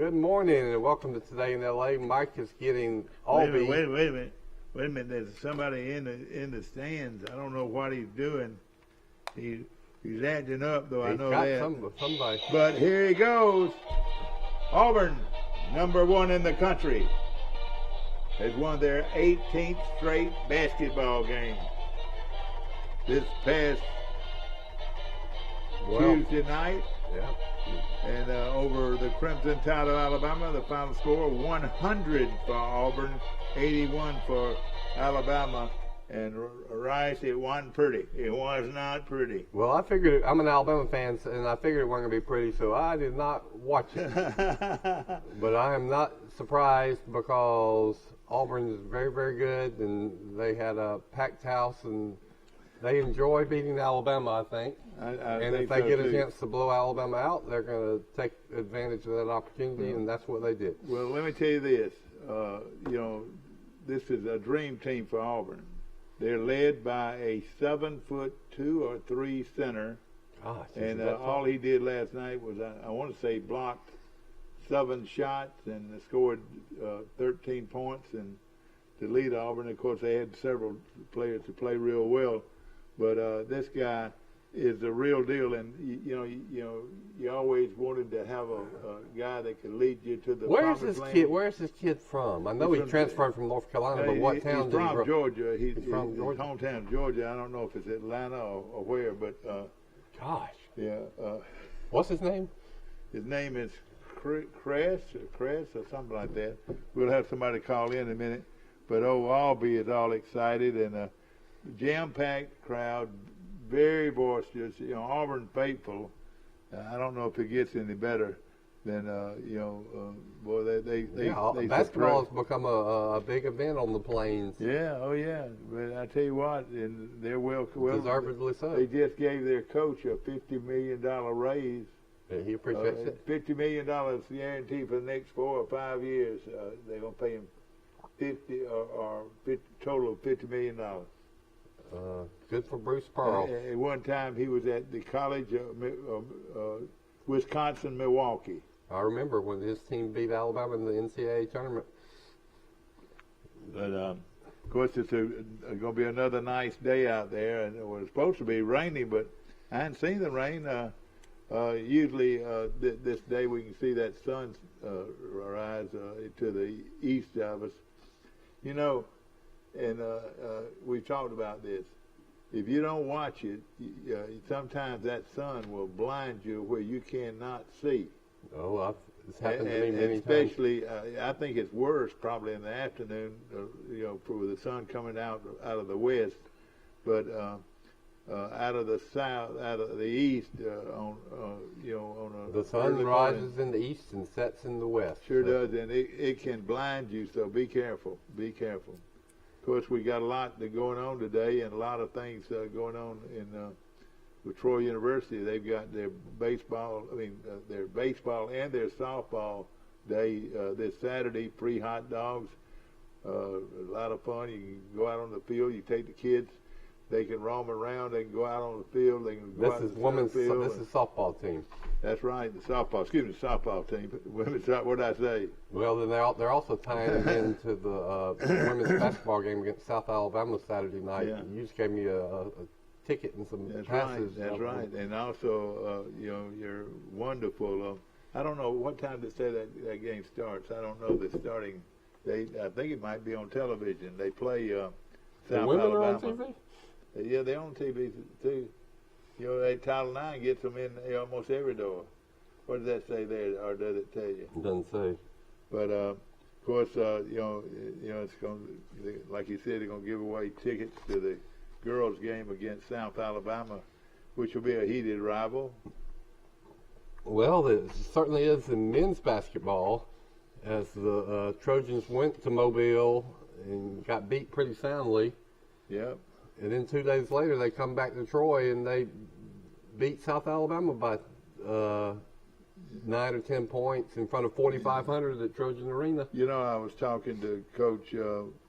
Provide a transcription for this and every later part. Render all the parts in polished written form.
Good morning and welcome to Today in LA. Mike is getting Albee. Wait a minute. There's somebody in the stands. I don't know what he's doing. He's acting up, though. I know that. Somebody. But here he goes. Auburn, #1 in the country, has won their 18th straight basketball game. This past Tuesday night. Yeah. And over the Crimson Tide of Alabama, the final score 100 for Auburn, 81 for Alabama. And Rice, it wasn't pretty. It was not pretty. Well, I figured, I'm an Alabama fan, and I figured it wasn't going to be pretty, so I did not watch it. But I am not surprised because Auburn is very, very good, and they had a packed house, and they enjoy beating Alabama, I think. And if they get a chance to blow Alabama out, they're going to take advantage of that opportunity, and that's what they did. Well, let me tell you this. This is a dream team for Auburn. They're led by a 7'2" or 3" center. Gosh, and all he did last night was, I want to say, blocked 7 shots and scored 13 points and to lead Auburn. Of course, they had several players to play real well. But this guy is the real deal, and you always wanted to have a guy that could lead you to the promised land. Where's this kid from? I know he transferred from North Carolina, but what town did he from? Georgia. He's from Georgia. His hometown, Georgia. I don't know if it's Atlanta or where, but gosh, yeah. What's his name? His name is Cress or something like that. We'll have somebody call in a minute, but Albee is all excited and. Jam-packed crowd, very boisterous. Auburn faithful. I don't know if it gets any better than boy. They basketball has become a big event on the plains. Yeah, oh yeah. But I tell you what, and they're well deservedly so. They just gave their coach a $50 million raise. Yeah, he appreciates it. $50 million guaranteed for the next 4 or 5 years. They're gonna pay him 50 total of $50 million. Good for Bruce Pearl. At one time, he was at the College of Wisconsin-Milwaukee. I remember when his team beat Alabama in the NCAA tournament. But, of course, it's going to be another nice day out there. And it was supposed to be rainy, but I hadn't seen the rain. Usually, this day we can see that sun rise to the east of us. And we've talked about this. If you don't watch it, sometimes that sun will blind you where you cannot see. Oh, it's happened to me many times. Especially, I think it's worse probably in the afternoon, for the sun coming out of the west. But out of the south, out of the east, the sun rises in the east and sets in the west. Sure does, and it can blind you. So be careful. Be careful. Of course, we got a lot going on today, and a lot of things going on with Troy University. They've got their baseball and their softball day this Saturday. Free hot dogs, a lot of fun. You can go out on the field. You take the kids. They can roam around. They can go out on the field. They can go out on the field. This is softball team. That's right, the softball team. Women's, what did I say? Well, then they're also tying it into the women's basketball game against South Alabama Saturday night. Yeah. You just gave me a ticket and some passes. That's right. And also, you're wonderful. I don't know what time they say that game starts. I don't know the starting. I think it might be on television. They play South women Alabama. Are on TV? Yeah, they're on TV too. Title IX gets them in almost every door. What does that say there, or does it tell you? It doesn't say. But of course, it's going to, like you said, they're going to give away tickets to the girls' game against South Alabama, which will be a heated rival. Well, it certainly is in men's basketball, as the Trojans went to Mobile and got beat pretty soundly. Yep. And then 2 days later, they come back to Troy and they beat South Alabama by 9 or 10 points in front of 4,500 at Trojan Arena. I was talking to Coach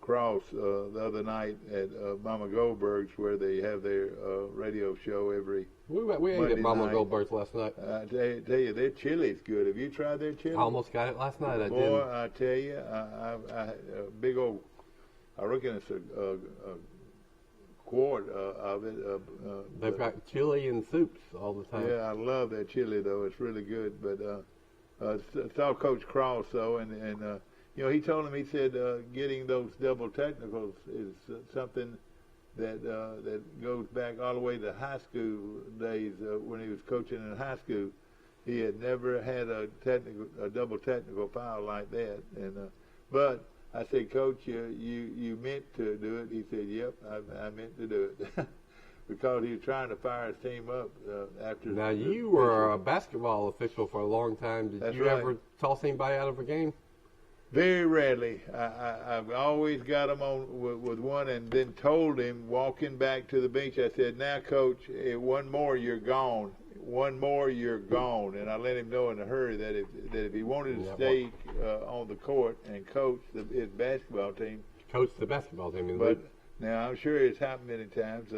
Cross the other night at Mama Goldberg's, where they have their radio show every We ate Monday at Mama night. Goldberg's last night. I tell you, their chili's good. Have you tried their chili? I almost got it last night. I Boy, didn't. I tell you, I big old, I reckon it's a quart of it. They've got chili and soups all the time. Yeah, I love that chili though. It's really good. But saw Coach Cross though, and you know, he told him, he said getting those double technicals is something that goes back all the way to high school days when he was coaching in high school. He had never had a double technical foul like that. And but I said, Coach, you meant to do it. He said, yep, I meant to do it. Because he was trying to fire his team up after. Now, you were a basketball official for a long time. Did you ever toss anybody out of a game? Very rarely. I've always got him on with one, and then told him walking back to the bench, I said, now, Coach, one more, you're gone. One more, you're gone. And I let him know in a hurry that if he wanted to stay on the court and coach his basketball team. Coach the basketball team. But now, I'm sure it's happened many times.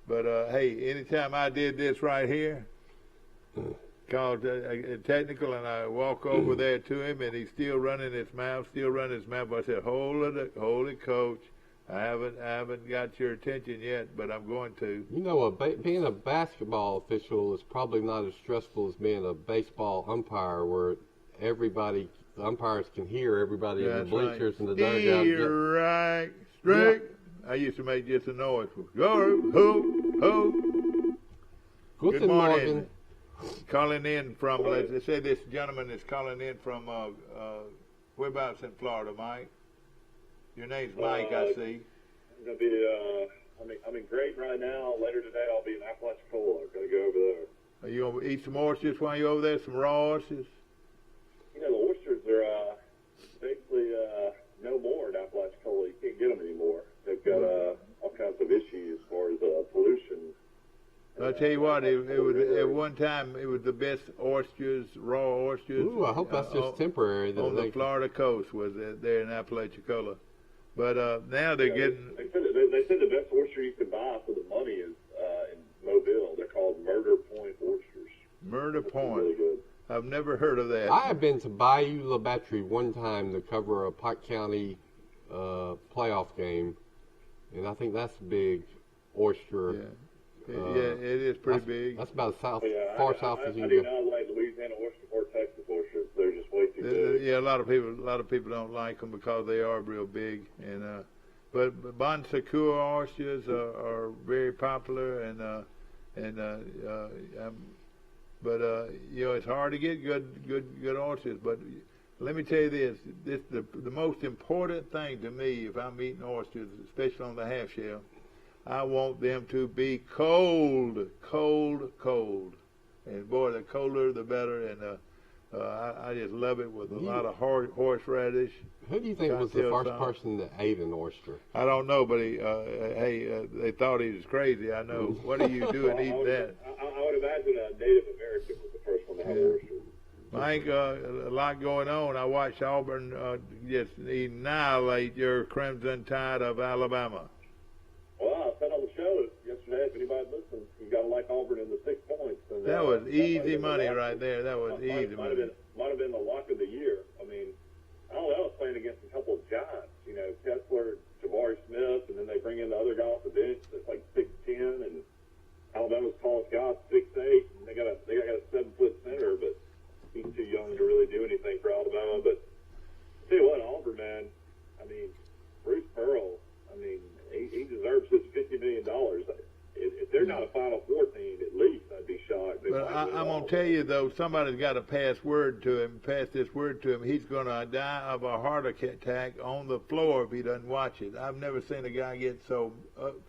But hey, anytime I did this right here, called a technical, and I walk over there to him, and he's still running his mouth. But I said, hold it, Coach. I haven't got your attention yet, but I'm going to. You know, being a basketball official is probably not as stressful as being a baseball umpire, where the umpires can hear everybody in the bleachers and the dugout. You're right, straight. Yeah. I used to make just a noise. Go, ho. Good morning. Calling in from, they say this gentleman is calling in from, whereabouts in Florida, Mike? Your name's Mike, I see. I'm going to be, I'm in Great right now. Later today, I'll be in Apalachicola. I'm going to go over there. Are you going to eat some oysters while you're over there, some raw oysters? You know, the oysters are basically no more in Apalachicola. You can't get them anymore. They've got all kinds of issues as far as pollution. I'll tell you what, it was at one time, it was the best oysters, raw oysters. Ooh, I hope that's just temporary. On the Florida coast was there in Apalachicola. But now they're getting... They said the best oyster you can buy for the money is in Mobile. They're called Murder Point oysters. Murder Point. Really good. I've never heard of that. I have been to Bayou La Battery one time to cover a Pike County playoff game, and I think that's a big oyster. Yeah, it is pretty big. That's about as far south as you I can do go. not like Louisiana oyster or Texas oysters. They're just way too big. Yeah, a lot of people don't like them because they are real big. And but Bon Secours oysters are very popular, but you know, it's hard to get good oysters. But let me tell you this: the most important thing to me, if I'm eating oysters, especially on the half shell, I want them to be cold. And boy, the colder the better. And I just love it with a lot of horseradish. Who do you think was the first person that ate an oyster? I don't know, but they thought he was crazy. I know. What are you doing eating that? I would imagine a Native American was the first one to have oysters. Mike, a lot going on. I watched Auburn just annihilate your Crimson Tide of Alabama. Well, I said on the show yesterday, if anybody listens, you got to like Auburn in the 6 points. And, that was easy money right there. That was easy money. Might have been the lock of the year. I mean, I don't know. I was playing against a couple of giants. You know, Kessler, Jabari Smith, and then they bring in the other guy off the bench that's like 6'10", and Alabama's tallest guy's 6'8", and they got a 7-foot center, but he's too young to really do anything for Alabama. But tell you what, Auburn, man. I mean, Bruce Pearl. I mean, he deserves his $50 million. If they're not a Final Four team, at least I'd be shocked. But I'm going to tell you, though, somebody's got to pass this word to him. He's going to die of a heart attack on the floor if he doesn't watch it. I've never seen a guy get so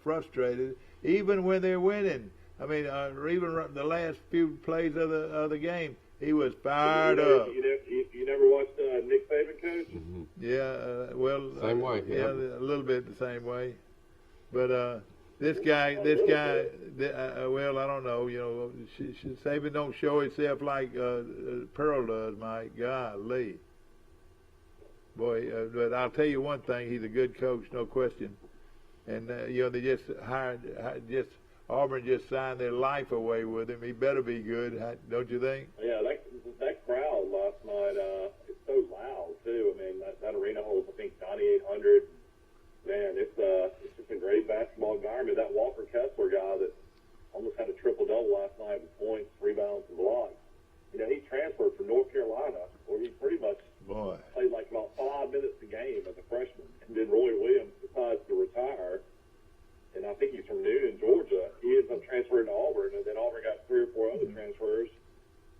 frustrated, even when they're winning. I mean, even the last few plays of the game, he was fired up. You never watched Nick Saban coach? Mm-hmm. Yeah, well, same way. Yeah, a little bit the same way. But this guy, well, I don't know. You know, Saban don't show himself like Pearl does. My golly. Boy, but I'll tell you one thing: he's a good coach, no question. And they just Auburn just signed their life away with him. He better be good, don't you think? Yeah, that crowd last night, it's so loud too. I mean, that arena holds, I think, 9,800. Man, it's just a great basketball environment. That Walker Kessler guy that almost had a triple-double last night with points, rebounds, and blocks. He transferred from North Carolina, where he pretty much played like about 5 minutes a game as a freshman. And then Roy Williams decides to retire. And I think he's from Newnan, Georgia. He ends up transferring to Auburn, and then Auburn got 3 or 4 other transfers.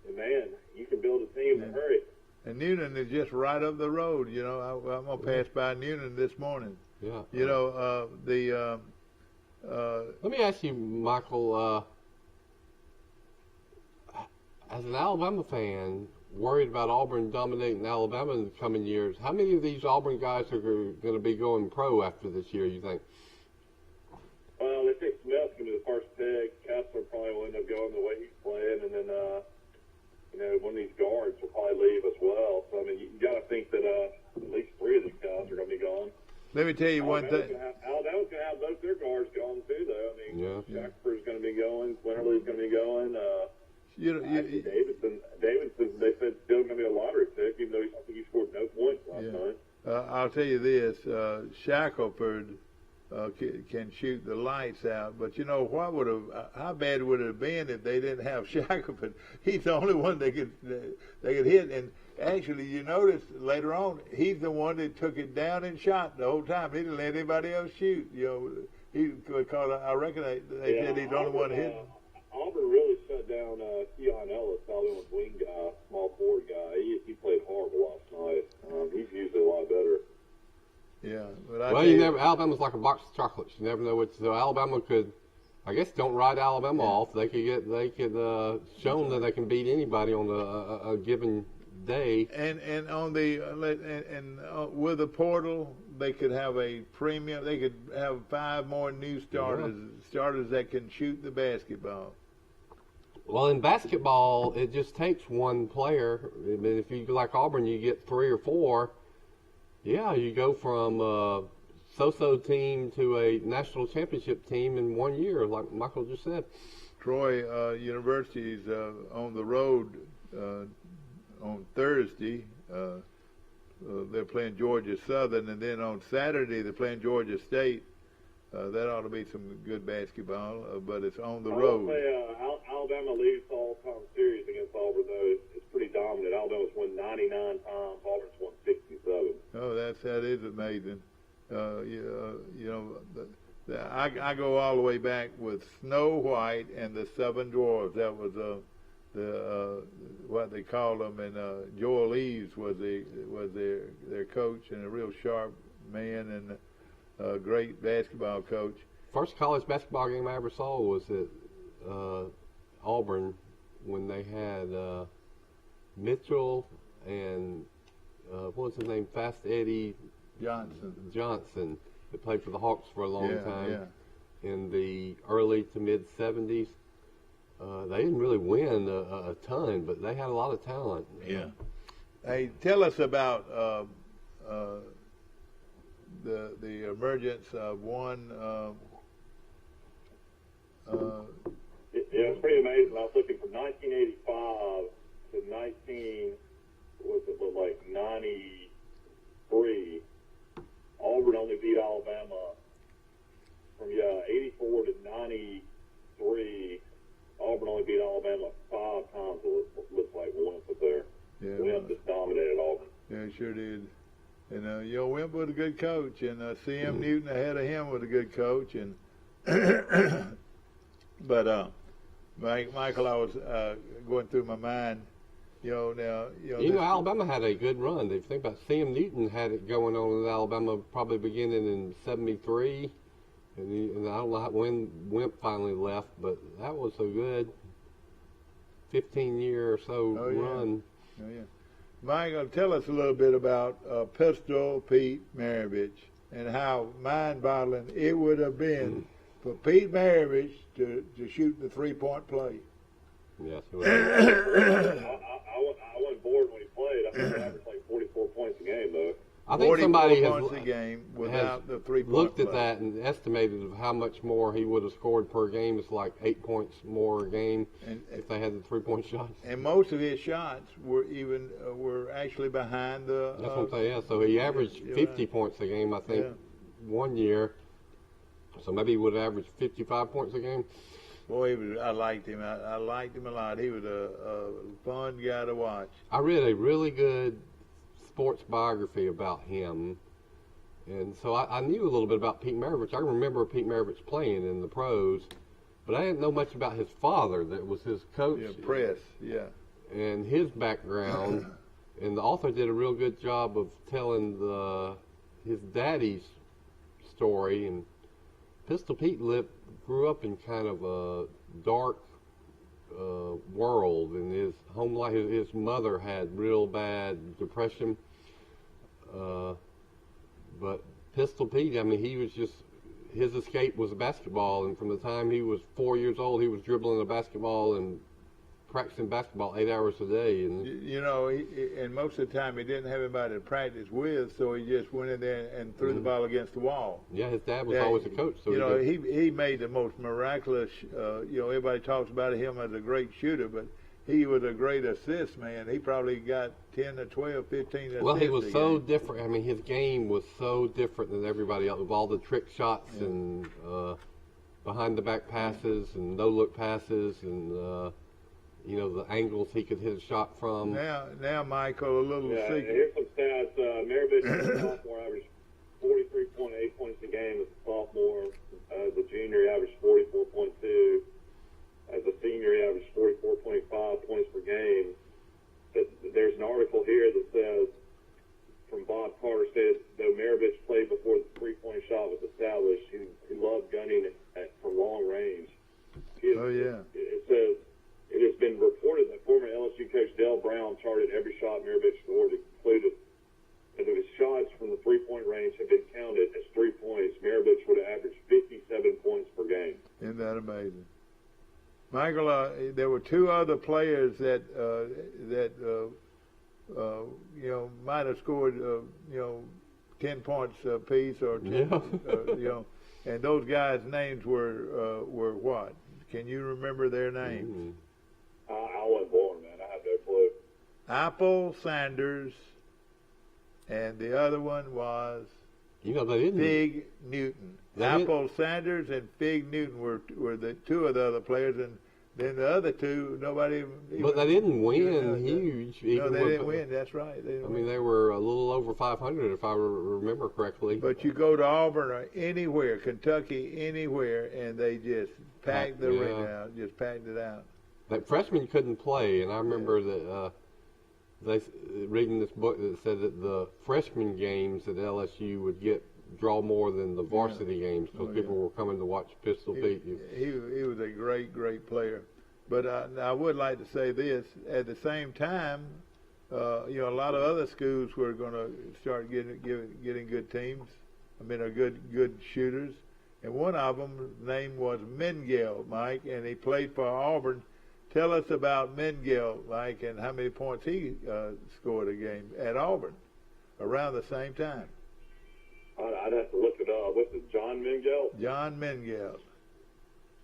And, man, you can build a team in a hurry. And Newnan is just right up the road. I'm going to pass by Newnan this morning. Yeah. Let me ask you, Michael, as an Alabama fan, worried about Auburn dominating Alabama in the coming years, how many of these Auburn guys are going to be going pro after this year, you think? Well, they think Smith's going to be the first pick. Kessler probably will end up going the way he's playing. And then, one of these guards will probably leave as well. So, I mean, you got to think that at least 3 of these guys are going to be gone. Let me tell you one thing. Alabama's going to have both their guards gone, too, though. I mean, yeah. Shackelford's going to be going. Quinterly's going to be going. Davidson, they said, still going to be a lottery pick, even though I think he scored no points last night. I'll tell you this. Shackelford can shoot the lights out, but how bad would it have been if they didn't have Shackelford? He's the only one they could hit, and actually, you notice later on, he's the one that took it down and shot the whole time. He didn't let anybody else shoot. Because I reckon they said he's the only one hitting. Auburn really shut down Keon Ellis, Alabama's wing guy, small forward guy. He played horrible last night. He's usually a lot better. Yeah, but Alabama's like a box of chocolates. You never know what. So Alabama could, I guess, don't write Alabama off. They could show them that they can beat anybody on a given day. And on the with the portal, they could have a premium. They could have 5 more new starters that can shoot the basketball. Well, in basketball, it just takes one player. I mean, if you like Auburn, you get 3 or 4. Yeah, you go from a so-so team to a national championship team in 1 year, like Michael just said. Troy University is on the road on Thursday. They're playing Georgia Southern, and then on Saturday they're playing Georgia State. That ought to be some good basketball, but it's on the road. Alabama leads the all-time series against Auburn, though. It's pretty dominant. Alabama's won 99 times. Auburn's won 67. Oh, that is amazing. I go all the way back with Snow White and the 7 Dwarfs. That was what they called them, and Joel Eves was their coach, and a real sharp man and a great basketball coach. First college basketball game I ever saw was at Auburn when they had Mitchell and what was his name? Fast Eddie Johnson that played for the Hawks for a long time in the early to mid 70s. They didn't really win a ton, but they had a lot of talent. Yeah. Hey, tell us about the emergence of one. It's pretty amazing. I was looking from 1985 to 93. Auburn only beat Alabama from 84 to 93. Auburn only beat Alabama 5 times. It looks like Wimp was there. Yeah, Wimp just dominated Auburn. Yeah, he sure did. And Wimp was a good coach, and C.M. Newton ahead of him was a good coach, and but Michael, I was going through my mind. Alabama had a good run. If you think about C.M. Newton had it going on in Alabama probably beginning in '73, and I don't know when Wimp finally left, but that was a good 15-year or so run. Oh yeah. Michael, tell us a little bit about Pistol Pete Maravich and how mind-boggling it would have been for Pete Maravich to shoot the 3-point play. Yes. I wasn't bored when he played. I think he averaged like 44 points a game, though. I think somebody 44 has points a game without the 3-point looked at play. that and estimated of how much more he would have scored per game. It's like 8 points more a game if they had the 3-point shots. And most of his shots were actually behind the. That's what I'm saying. Yeah, so he averaged 50 points a game, I think, one year. So maybe he would have averaged 55 points a game. Boy, I liked him. I liked him a lot. He was a fun guy to watch. I read a really good sports biography about him, and so I knew a little bit about Pete Maravich. I remember Pete Maravich playing in the pros, but I didn't know much about his father that was his coach. Yeah, Press, yeah. And his background, and the author did a real good job of telling his daddy's story. And Pistol Pete grew up in kind of a dark world, and his home life. His mother had real bad depression. But Pistol Pete, I mean, his escape was basketball, and from the time he was 4 years old, he was dribbling a basketball and practicing basketball 8 hours a day. And and most of the time he didn't have anybody to practice with, so he just went in there and threw the ball against the wall. Yeah, his dad was always a coach. So he made the most miraculous. Everybody talks about him as a great shooter, but he was a great assist man. He probably got 10 to 12, 15 assists. Well, he was so different. I mean, his game was so different than everybody else, with all the trick shots and behind the back passes and no look passes and the angles he could hit a shot from. Now, Michael, a little secret. Here's some stats. Maravich as a sophomore averaged 43.8 points a game as a sophomore. As a junior, he averaged 44.2. As a senior, he averaged 44.5 points per game. But there's an article here that says, from Bob Carter, said, though Maravich played before the three-point shot was established, he loved gunning from long range. It says, it has been reported that former LSU coach Dale Brown charted every shot Maravich scored, included, and if his shots from the three-point range had been counted as 3 points, Maravich would have averaged 57 points per game. Isn't that amazing? Michael, there were two other players that might have scored 10 points apiece or 10, and those guys' names were what? Can you remember their names? Mm-hmm. I wasn't born, man. I have no clue. Apple Sanders, and the other one was they didn't. Fig Newton. Apple Sanders and Fig Newton were the two of the other players, and then the other two, nobody even. But they didn't win huge. No, they didn't win. That's right. They were a little over 500, if I remember correctly. But you go to Auburn or anywhere, Kentucky, anywhere, and they just packed the ring out. Just packed it out. That freshmen couldn't play, and I remember that reading this book that said that the freshman games at LSU would draw more than the varsity games because people were coming to watch Pistol Pete. He was a great, great player. But I would like to say this. At the same time, a lot of other schools were going to start getting good teams. Good shooters. And one of them, name was Mengele, Mike, and he played for Auburn. Tell us about Mengele, Mike, and how many points he scored a game at Auburn around the same time. I'd have to look it up. What's it, John Mengele? John Mengele.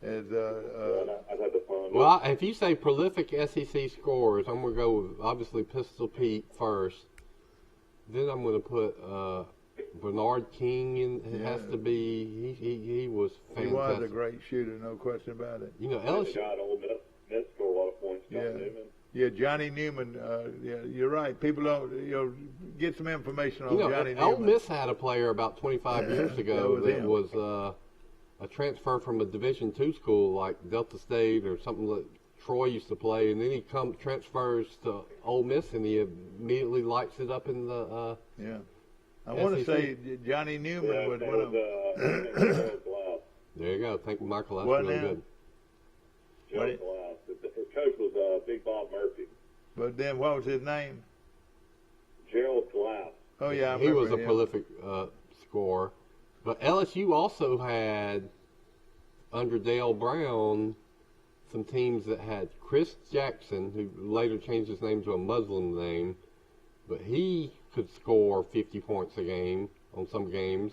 I'd have to find it. Well, if you say prolific SEC scorers, I'm going to go with, obviously, Pistol Pete first. Then I'm going to put Bernard King in. It has to be. He was fantastic. He was a great shooter, no question about it. LSU. God, Ole Miss scored a lot of points. Yeah, Johnny Newman. You're right. People don't get some information on Johnny Newman. Ole Miss had a player about 25 years ago that was a transfer from a Division II school like Delta State or something that Troy used to play, and then he transfers to Ole Miss, and he immediately lights it up in the I want to say Johnny Newman was one of them. There you go. Thank you, Michael. That's What really now? good. Gerald Glass. His coach was Big Bob Murphy. But then what was his name? Gerald Glass. Oh, yeah, I He was a remember him. prolific scorer. But LSU also had, under Dale Brown, some teams that had Chris Jackson, who later changed his name to a Muslim name, but he could score 50 points a game on some games.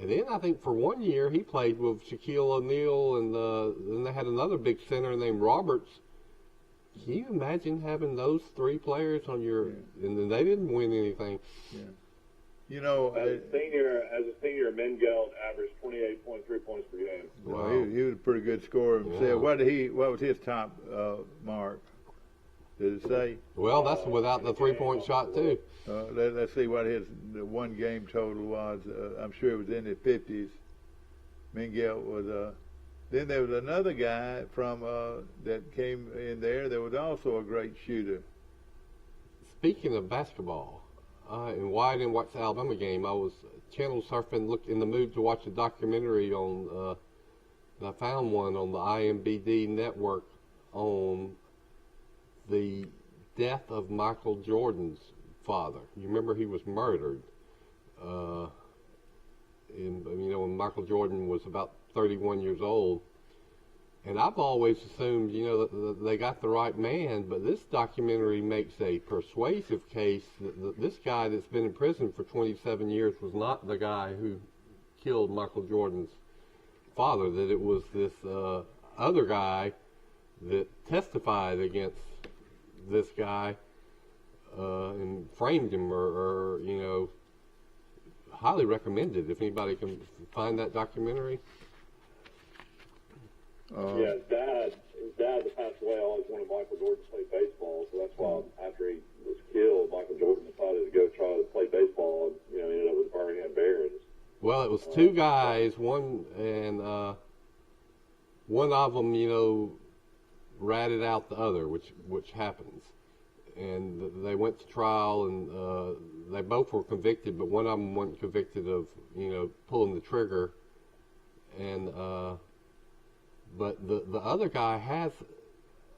And then I think for 1 year he played with Shaquille O'Neal, and then they had another big center named Roberts. Can you imagine having those three players on your? Yeah. And then they didn't win anything. Yeah. You know, as a senior, Mengelt averaged 28.3 points per game. Wow. Well, he was a pretty good scorer himself. Yeah. What was his top mark? Did it say? Well, that's without the 3-point shot too. Let's see what his one game total was. I'm sure it was in the 50s. Mengelt was. Then there was another guy from that came in there that was also a great shooter. Speaking of basketball, and why I didn't watch the Alabama game, I was channel surfing, in the mood to watch a documentary on. I found one on the IMBD network on the death of Michael Jordan's father. You remember he was murdered. When Michael Jordan was about 31 years old. And I've always assumed, that they got the right man, but this documentary makes a persuasive case that this guy that's been in prison for 27 years was not the guy who killed Michael Jordan's father, that it was this other guy that testified against this guy and framed him or highly recommended if anybody can find that documentary. Yeah, his dad that passed away always wanted Michael Jordan to play baseball, so that's why after he was killed, Michael Jordan decided to go try to play baseball, and ended up with the Birmingham Barons. Well, it was two guys, one of them, ratted out the other, which happens. And they went to trial, and they both were convicted, but one of them wasn't convicted of, pulling the trigger. And but the other guy has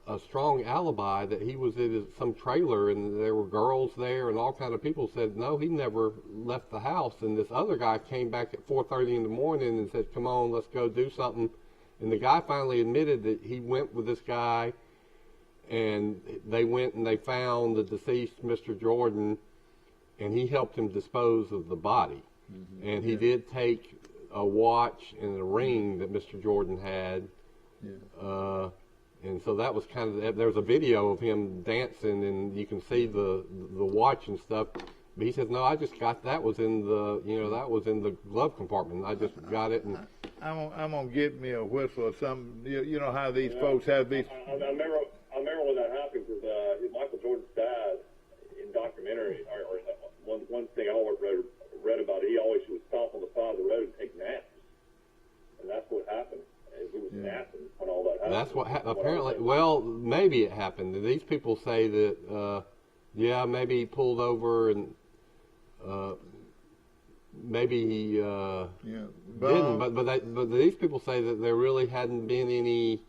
a strong alibi that he was in some trailer, and there were girls there, and all kind of people said, no, he never left the house. And this other guy came back at 4:30 in the morning and said, come on, let's go do something. And the guy finally admitted that he went with this guy, and they went and they found the deceased Mr. Jordan, and he helped him dispose of the body. Mm-hmm. And he did take a watch and a ring that Mr. Jordan had. Yeah. And so that was kind of, there's a video of him dancing, and you can see the watch and stuff. But he says, no, I just got, that was in the glove compartment. I just got it. And I'm gonna get me a whistle or something. You know how these folks have these. I remember when that happened, because Michael Jordan's dad in documentary, or one thing I always read about it, he always would stop on the side of the road and take naps, and that's what happened. He was napping when all that happened. That's what apparently. Well, maybe it happened. These people say that, maybe he pulled over and maybe he didn't. But these people say that there really hadn't been any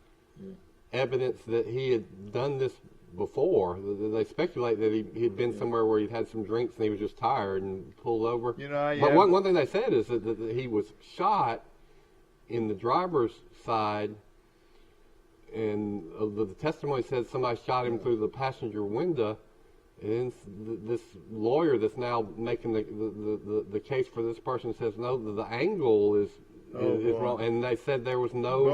evidence that he had done this before. They speculate that he had been somewhere where he'd had some drinks and he was just tired and pulled over. But one thing they said is that he was shot in the driver's side, and the testimony says somebody shot him through the passenger window. And this lawyer that's now making the case for this person says no, the angle is wrong, and they said there was no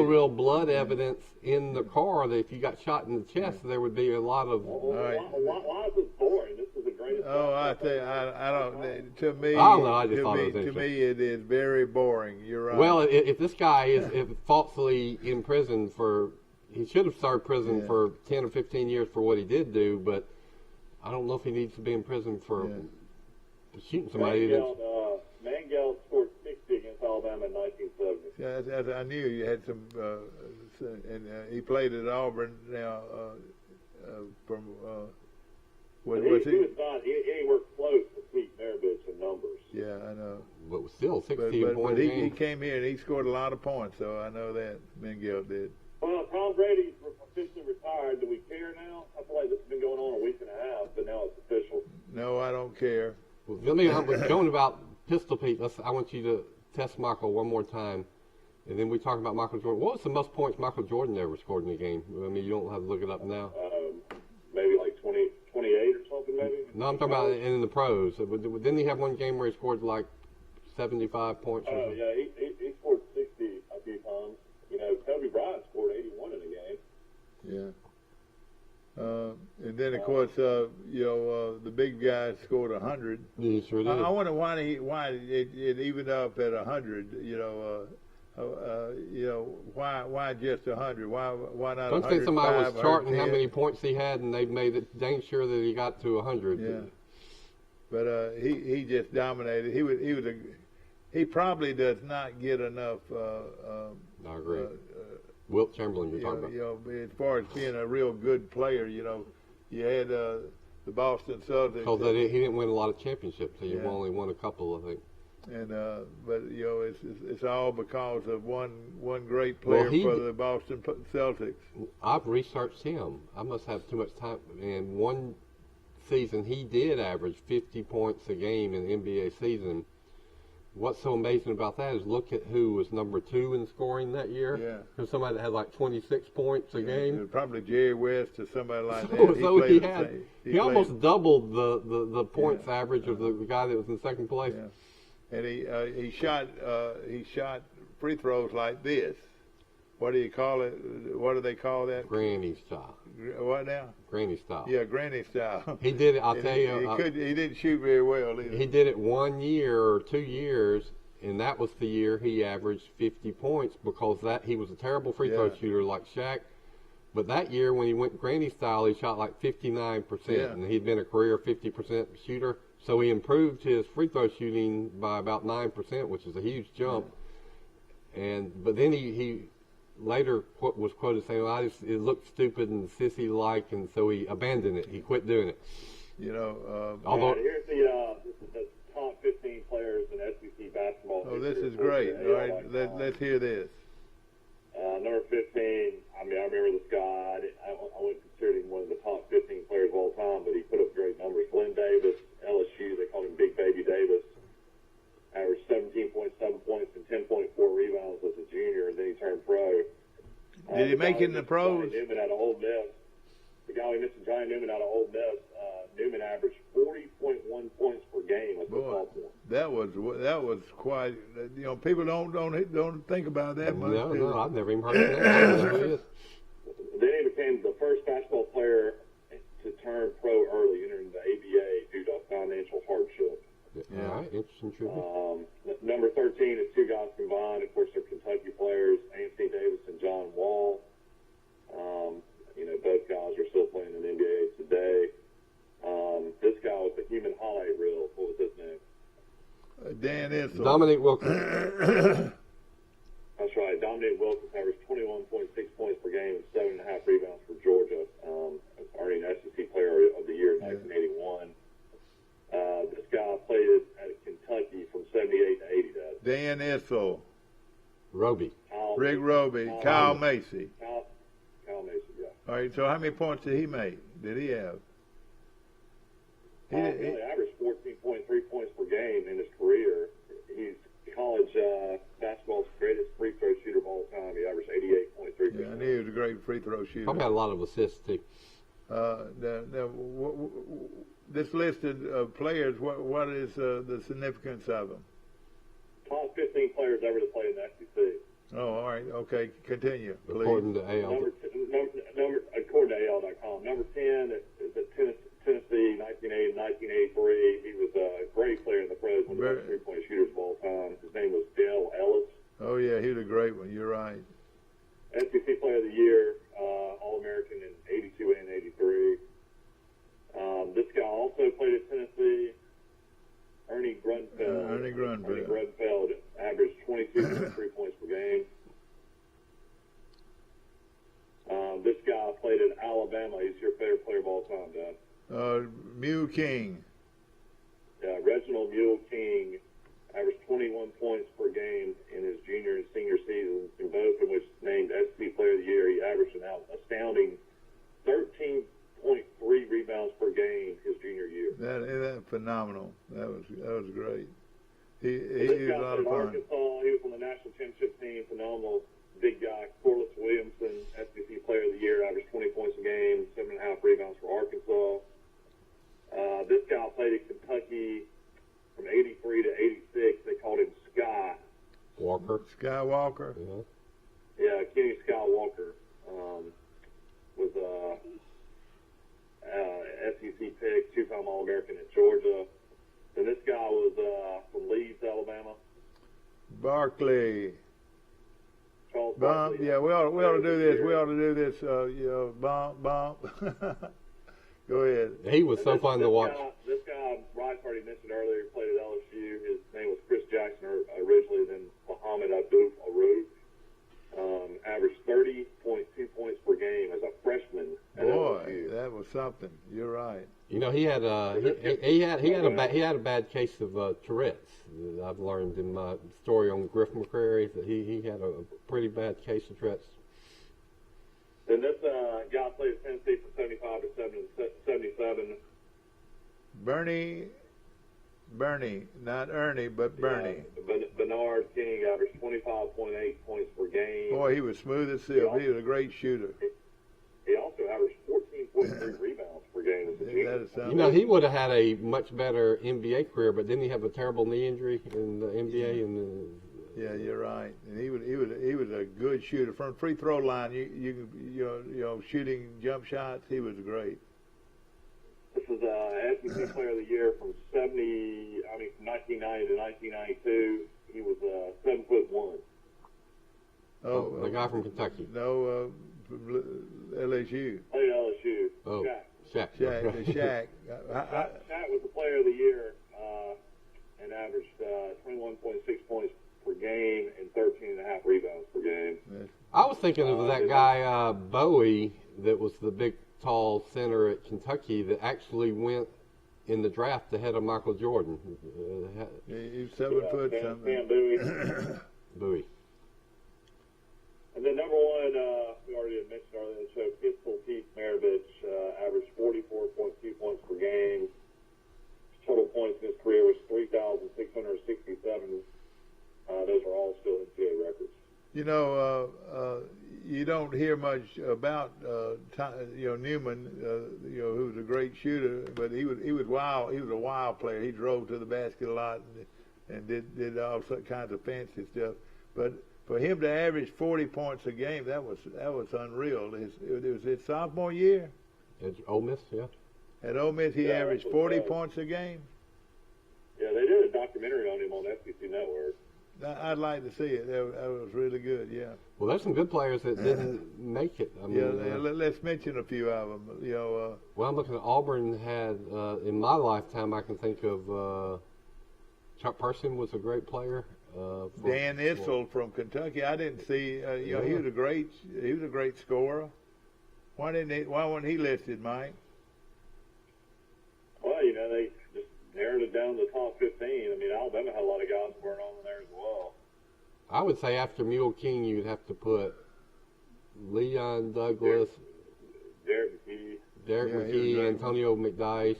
real blood evidence in the car. That if you got shot in the chest, there would be a lot of. Why is this boring? This is the greatest. I tell you, I don't. To me, I don't know. I just thought it was interesting. To me, it is very boring. You're right. Well, if this guy is falsely in prison for. He should have started prison for 10 or 15 years for what he did do, but I don't know if he needs to be in prison for shooting somebody. Mengelt scored 60 against Alabama in 1970. Yeah, I knew you had some, and he played at Auburn now. From he was not. He ain't worked close to Pete Maravich in numbers. Yeah, I know. But still, 16 points. But he came here and he scored a lot of points, so I know that Mengelt did. Well, Tom Brady's officially retired. Do we care now? I feel like this has been going on a week and a half, but now it's official. No, I don't care. Well, let me going about Pistol Pete. I want you to test Michael one more time, and then we talk about Michael Jordan. What was the most points Michael Jordan ever scored in a game? I mean, you don't have to look it up now. Maybe like 20 28 or something, maybe? No, I'm talking about in the pros. Didn't he have one game where he scored like 75 points? Or something? Yeah, he scored 60 a few times. You know, Kobe Bryant scored 81 in a game. Yeah. And then of course, the big guy scored 100. He sure did. I wonder why it evened up at 100. Why just 100? Why not? Don't think somebody was 105, charting how 110? many points he had, and they made it dang sure that he got to 100. Yeah. But he just dominated. He probably does not get enough. I agree. Wilt Chamberlain, you're talking about. As far as being a real good player, you had the Boston Celtics. Because he didn't win a lot of championships. He only won a couple, I think. And but it's all because of one great player for the Boston Celtics. I've researched him. I must have too much time. In one season, he did average 50 points a game in the NBA season. What's so amazing about that is look at who was number 2 in scoring that year. Yeah. There's somebody that had like 26 points a game. Probably Jerry West or somebody like that. He almost doubled the points average of the guy that was in second place. Yeah. And he shot free throws like this. What do you call it? What do they call that? Granny style. What now? Granny style. Yeah, granny style. He did it. I'll tell you. He didn't shoot very well either. He did it 1 year or 2 years, and that was the year he averaged 50 points because he was a terrible free throw shooter like Shaq. But that year when he went granny style, he shot like 59%, and he'd been a career 50% shooter. So he improved his free throw shooting by about 9%, which is a huge jump. Yeah. But then he later was quoted saying, well, it looked stupid and sissy-like, and so he abandoned it. He quit doing it. Although here's the top 15 players in SEC basketball. Oh, this is great. All right, let's hear this. Number 15, I remember this guy. I wouldn't consider him one of the top 15 players of all time, but he put up great numbers. Glenn Davis, LSU, they called him Big Baby Davis. Averaged 17.7 points and 10.4 rebounds as a junior, and then he turned pro. Did he make it in the pros? Newman out of Ole Miss. The guy we mentioned, Johnny Newman out of Ole Miss. Newman averaged 40.1 points per game as a sophomore. That was quite. People don't think about that much. No, I've never even heard of that. Then he became the first basketball player to turn pro early, entering the ABA due to financial hardship. Yeah. All right, interesting trivia. Number 13 is 2 guys combined. Of course, they're Kentucky players, Anthony Davis and John Wall. Both guys are still playing in the NBA today. This guy was the human highlight reel. What was his name? Dan Issel. Dominique Wilson. That's right. Dominique Wilson averaged 21.6 points per game and 7.5 rebounds for Georgia, earning SEC Player of the Year in 1981. This guy played at Kentucky from 78 to 80. Dan Issel. Roby. Rick Roby. Kyle Macy. Kyle Macy, yeah. All right, so how many points did he make? Did he have? He averaged 14.3 points per game in his career. He's college basketball's greatest free throw shooter of all time. He averaged 88.3%. Yeah, I knew he was a great free throw shooter. Probably had a lot of assists, too. This list of players, what is the significance of them? Top 15 players ever to play in the SEC. Oh, all right. Okay, continue, please. According to AL. According to AL.com. Number 10 is at Tennessee, 1980, 1983. He was a great player in the pros, one of the best three-point shooters of all time. His name was Dale Ellis. Oh, yeah, he was a great one. You're right. SEC Player of the Year, All-American in 82 and 83. This guy also played at Tennessee. Ernie Grunfeld. Ernie Grunfeld averaged 22.3 points per game. This guy played at Alabama. He's your favorite player of all time, Dan. Mule King. Yeah, Reginald Mule King averaged 21 points per game in his junior and senior seasons, in both of which named SEC Player of the Year. He averaged an astounding 13.3 rebounds per game his junior year. That's phenomenal. That was great. He was a lot of fun. Arkansas. He was on the national championship team. Phenomenal big guy. Corliss Williamson, SEC Player of the Year, averaged 20 points a game, 7.5 rebounds for Arkansas. Skywalker. Yeah, Kenny Skywalker was SEC pick, two-time All-American at Georgia. And this guy was from Leeds, Alabama. Barkley. Charles Bump. Barkley. Yeah, we ought to do this. We ought to do this. Bump. Go ahead. He was so fun to watch. This guy, Bryce already mentioned earlier, played at LSU. His name was Chris Jackson originally, then Muhammad Abdul Aroof. Averaged 30.2 points per game as a freshman at Boy, LSU. that was something. You're right. You know, he had he had a bad case of Tourette's. I've learned in my story on Griff McCrary that he had a pretty bad case of Tourette's. Then this guy played at Tennessee from 75 to 77. Bernie, not Ernie, but Bernie. Bernard King averaged 25.8 points per game. Boy, he was smooth as silk. He was a great shooter. He also averaged 14.3 rebounds per game as a junior. That is something. You know, he would have had a much better NBA career, but didn't he have a terrible knee injury in the NBA? Yeah, you're right. And he was a good shooter from free throw line. You know, shooting jump shots. He was great. This is SEC Player of the Year from 1990 to 1992. He was 7'1". Oh, the guy from Kentucky. No, LSU. Played at LSU. Oh, Shaq. Shaq. Shaq was the Player of the Year and averaged 21.6 points per game and 13.5 rebounds per game. I was thinking of that guy Bowie that was the big, tall center at Kentucky that actually went in the draft ahead of Michael Jordan. He's 7 foot something. Sam Bowie. Bowie. And then number one, we already had mentioned earlier in the show, Pistol Pete Maravich averaged 44.2 points per game. His total points in his career was 3,667. Those are all still NCAA records. You know, you don't hear much about Newman, who was a great shooter, but he was wild. He was a wild player. He drove to the basket a lot and did all kinds of fancy stuff. But for him to average 40 points a game, that was unreal. It was his sophomore year. At Ole Miss, yeah. At Ole Miss, he averaged 40 points a game. Yeah, they did a documentary on him on SEC Network. I'd like to see it. That was really good, yeah. Well, there's some good players that didn't make it. I mean, let's mention a few of them. Well, I'm looking at Auburn had, in my lifetime, I can think of Chuck Person was a great player. Dan Issel from Kentucky. I didn't see. He was a great scorer. Why wasn't he listed, Mike? Well, they just narrowed it down to the top 15. I mean, Alabama had a lot of guys that weren't on there as well. I would say after Mule King, you'd have to put Leon Douglas, Derek McKee, Antonio McDyess.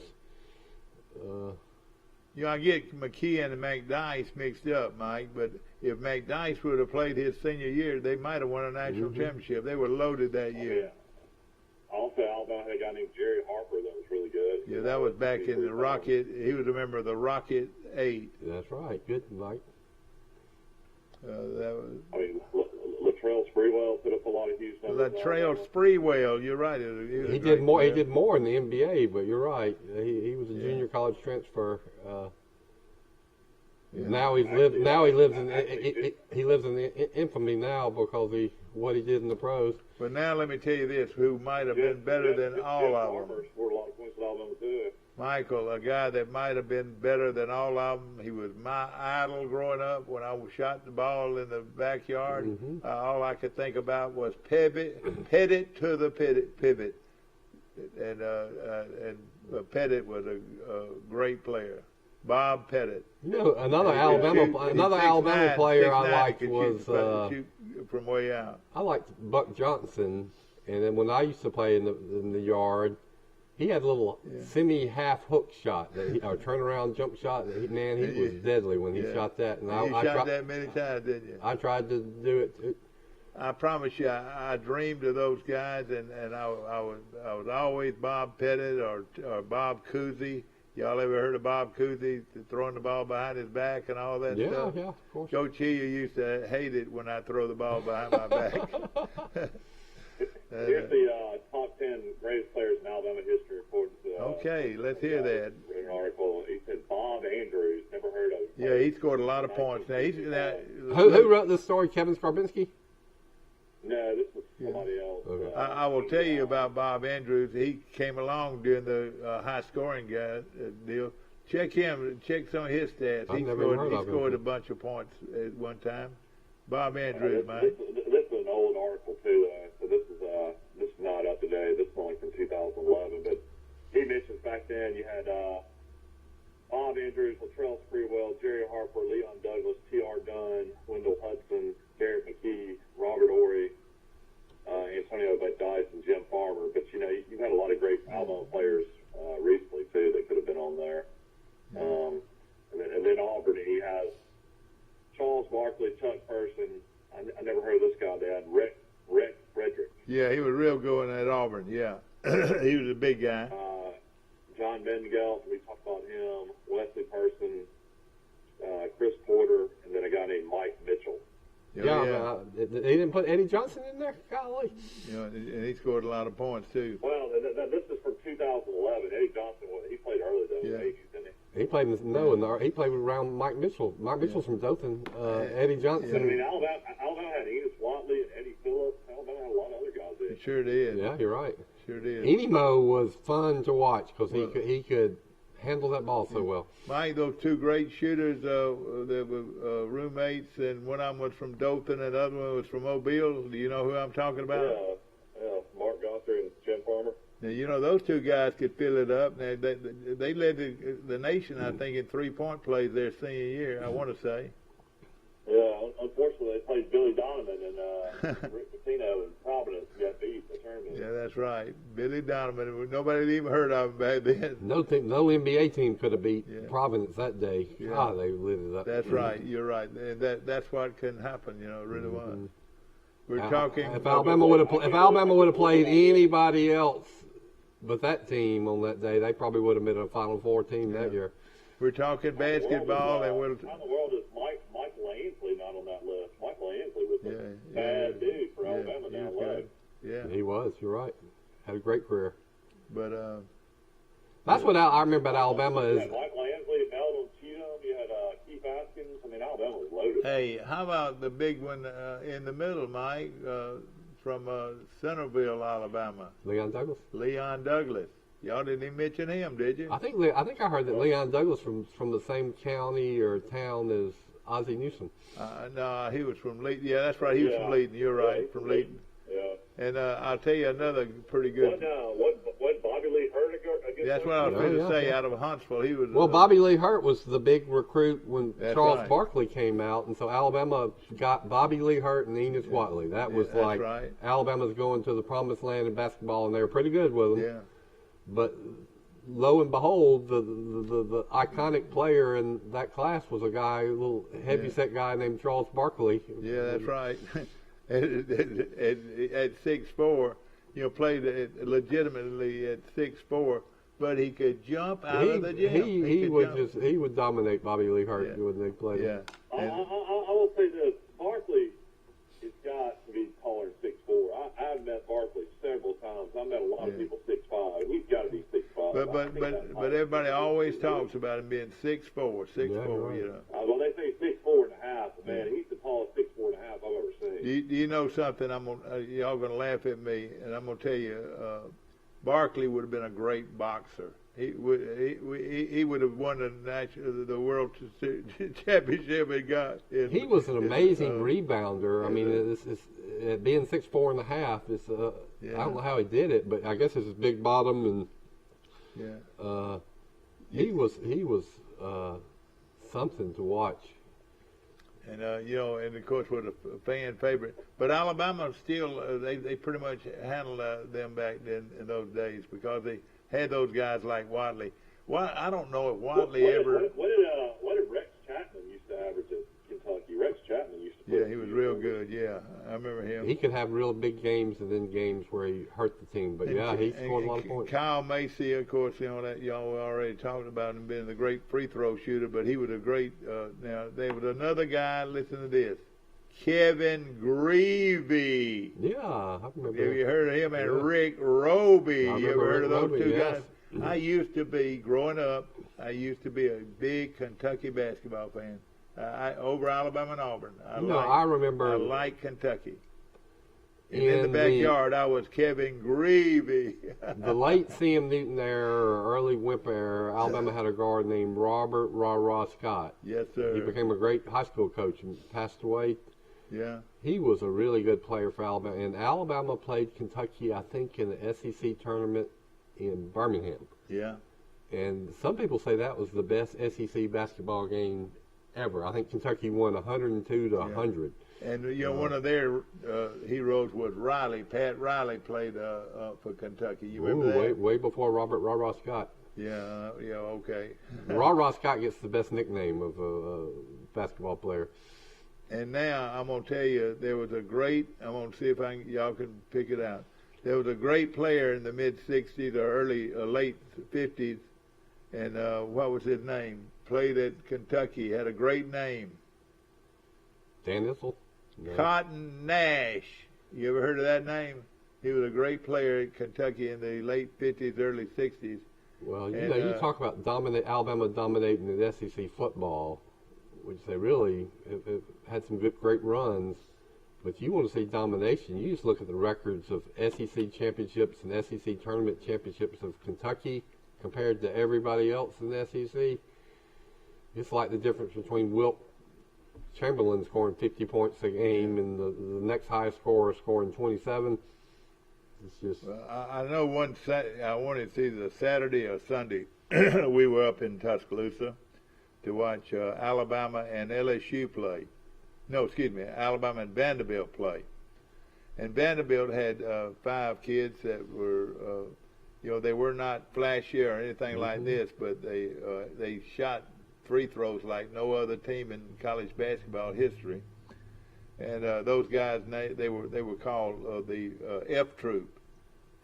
I get McKee and McDyess mixed up, Mike, but if McDyess would have played his senior year, they might have won a national championship. They were loaded that year. Yeah. Also, Alabama had a guy named Jerry Harper that was really good. Yeah, that was back in the Rocket. He was a member of the Rocket 8. That's right. Good, Mike. Latrell Sprewell put up a lot of huge numbers. Latrell Sprewell, you're right. He did more. He did more in the NBA, but you're right. He was a junior college transfer. Now he lives in infamy now because what he did in the pros. But now let me tell you this: who might have been better than all of them? Scored a lot of points with Alabama too. Michael, a guy that might have been better than all of them. He was my idol growing up. When I shot the ball in the backyard, all I could think about was pivot to the pivot, and Pettit was a great player. Bob Pettit. Another Alabama player I liked was shoot from way out. I liked Buck Johnson, and then when I used to play in the yard, he had a little semi-half hook shot, or turnaround jump shot. He was deadly when he shot that. And you shot that many times, didn't you? I tried to do it too. I promise you, I dreamed of those guys, and I was always Bob Pettit or Bob Cousy. Y'all ever heard of Bob Cousy throwing the ball behind his back and all that stuff? Yeah, of course. Coach Hill used to hate it when I throw the ball behind my back. Here's the top 10 greatest players in Alabama history according to Okay, let's hear that. An article. He said Bob Andrews, never heard of him. Yeah, he scored a lot of points. Now, Who wrote this story? Kevin Skarbinski? No, this was somebody else. Okay. I will tell you about Bob Andrews. He came along during the high scoring deal. Check some of his stats. I've He never even heard of scored him. a bunch of points at one time. Bob Andrews, man. This is an old article too, so this is not up to date. This is only from 2011. But he mentions back then you had Bob Andrews, Latrell Sprewell, Jerry Harper, Leon Douglas, T.R. Dunn, Wendell Hudson, Garrett McKee, Robert Ory, Antonio Dice, and Jim Farmer. But you've had a lot of great Alabama players recently too that could have been on there. And then Auburn, he has Charles Barkley, Chuck Person. I never heard of this guy. They had Rick Frederick. Yeah, he was real good at Auburn. Yeah, he was a big guy. John Bendgelt, we talked about him. Wesley Person, Chris Porter, and then a guy named Mike Mitchell. Yeah. They didn't put Eddie Johnson in there? Golly. And he scored a lot of points too. Well, this is from 2011. Eddie Johnson, he played early though in the 80s, didn't he? He played he played around Mike Mitchell. Mike Mitchell's from Dothan. Eddie Johnson. But, I mean, Alabama had Enos Watley and Eddie Phillips. Alabama had a lot of other guys there. He sure did. Yeah, you're right. Sure did. Enimo was fun to watch because he could handle that ball so well. Mike, those two great shooters, they were roommates, and one of them was from Dothan, and the other one was from Mobile. Do you know who I'm talking about? Yeah, Mark Gosser and Jim Farmer. Now, those two guys could fill it up. Now, they led the nation, I think, in three-point plays their senior year, I want to say. Yeah, unfortunately, they played Billy Donovan and Rick Pitino in Providence got beat in the tournament. Yeah, that's right. Billy Donovan. Nobody had even heard of him back then. No NBA team could have beat Providence that day. Yeah. God, they lit it up. That's right. You're right. And that's what can happen. It really was. We're talking. If Alabama would have played anybody else but that team on that day, they probably would have been a Final Four team that year. We're talking basketball, and we'll. How in the world is Michael Ainsley not on that list? Michael Ainsley was a bad dude for Alabama down low. Yeah, he was. You're right. Had a great career. But that's what I remember about Alabama is. You had Michael Ainsley, Melvin Cheatham. You had Keith Askins. I mean, Alabama was loaded. Hey, how about the big one in the middle, Mike, from Centerville, Alabama? Leon Douglas. Leon Douglas. Y'all didn't even mention him, did you? I think I heard that Leon Douglas from the same county or town as Ozzie Newsome. No, he was from Leeton. Yeah, that's right. He was from Leeton. You're right, from Leeton. Yeah. And I'll tell you another pretty good. What Bobby Lee Hurt against? That's what I was going to say. Out of Huntsville, he was. Well, Bobby Lee Hurt was the big recruit when Charles right. Barkley came out, and so Alabama got Bobby Lee Hurt and Enos Watley. That was like right. Alabama's going to the promised land in basketball, and they were pretty good with them. Yeah. But lo and behold, the iconic player in that class was a little heavyset guy named Charles Barkley. Yeah, that's right. at 6'4", played legitimately at 6'4", but he could jump out of the gym. He would dominate Bobby Lee Hurt when they played. Yeah. I will say this: Barkley has got to be taller than 6'4". I've met Barkley several times. I've met a lot of people 6'5". He's got to be 6'5". But everybody always talks about him being 6'4", 6'4". Right. Well, they say 6'4 and a half. Man, he's the tallest 6'4 and a half I've ever seen. Do you know something? Y'all gonna laugh at me, and I'm gonna tell you, Barkley would have been a great boxer. He would have won the world championship he got. He was an amazing rebounder. I mean, being 6'4 and a half. I don't know how he did it, but I guess it's his big bottom and he was something to watch. And and of course was a fan favorite. But Alabama still they pretty much handled them back then in those days because they had those guys like Watley. Well, I don't know if Watley ever. What did Rex Chapman used to average at Kentucky? Rex Chapman used to. Yeah, he was real good. Yeah, I remember him. He could have real big games and then games where he hurt the team. But yeah, he scored a lot of points. Kyle Macy, of course, that y'all already talked about him being the great free throw shooter, but he was a great. Now there was another guy. Listen to this, Kevin Greavy. Yeah, I remember. Have you heard of him? And Rick Roby. You ever heard of those two yes. guys? I used to be growing up. I used to be a big Kentucky basketball fan. Over Alabama and Auburn. I remember. I like Kentucky. And in the backyard, I was Kevin Greavy. The late C.M. Newton era, or early Wimp era, Alabama had a guard named Robert Rah Scott. Yes, sir. He became a great high school coach and passed away. Yeah. He was a really good player for Alabama. And Alabama played Kentucky, I think, in the SEC tournament in Birmingham. Yeah. And some people say that was the best SEC basketball game ever. I think Kentucky won 102 to 100. And one of their heroes was Riley. Pat Riley played for Kentucky. You remember that? Way before Robert Rah Scott. Yeah, okay. Rah Scott gets the best nickname of a basketball player. And now I'm gonna tell you, there was a great. I'm gonna see if y'all can pick it out. There was a great player in the mid '60s or late '50s, and what was his name? Played at Kentucky. Had a great name. Dan Issel? No. Cotton Nash. You ever heard of that name? He was a great player at Kentucky in the late '50s, early '60s. Well, you talk about Alabama dominating the SEC football, which they really have had some great runs. But you want to see domination, you just look at the records of SEC championships and SEC tournament championships of Kentucky compared to everybody else in the SEC. It's like the difference between Wilt Chamberlain scoring 50 points a game and the next highest scorer scoring 27. It's just. Well, I know I wanted to see the Saturday or Sunday. We were up in Tuscaloosa to watch Alabama and LSU play. No, excuse me, Alabama and Vanderbilt play. And Vanderbilt had 5 kids that were, they were not flashy or anything like this, but they shot free throws like no other team in college basketball history. And those guys, they were called the F Troop: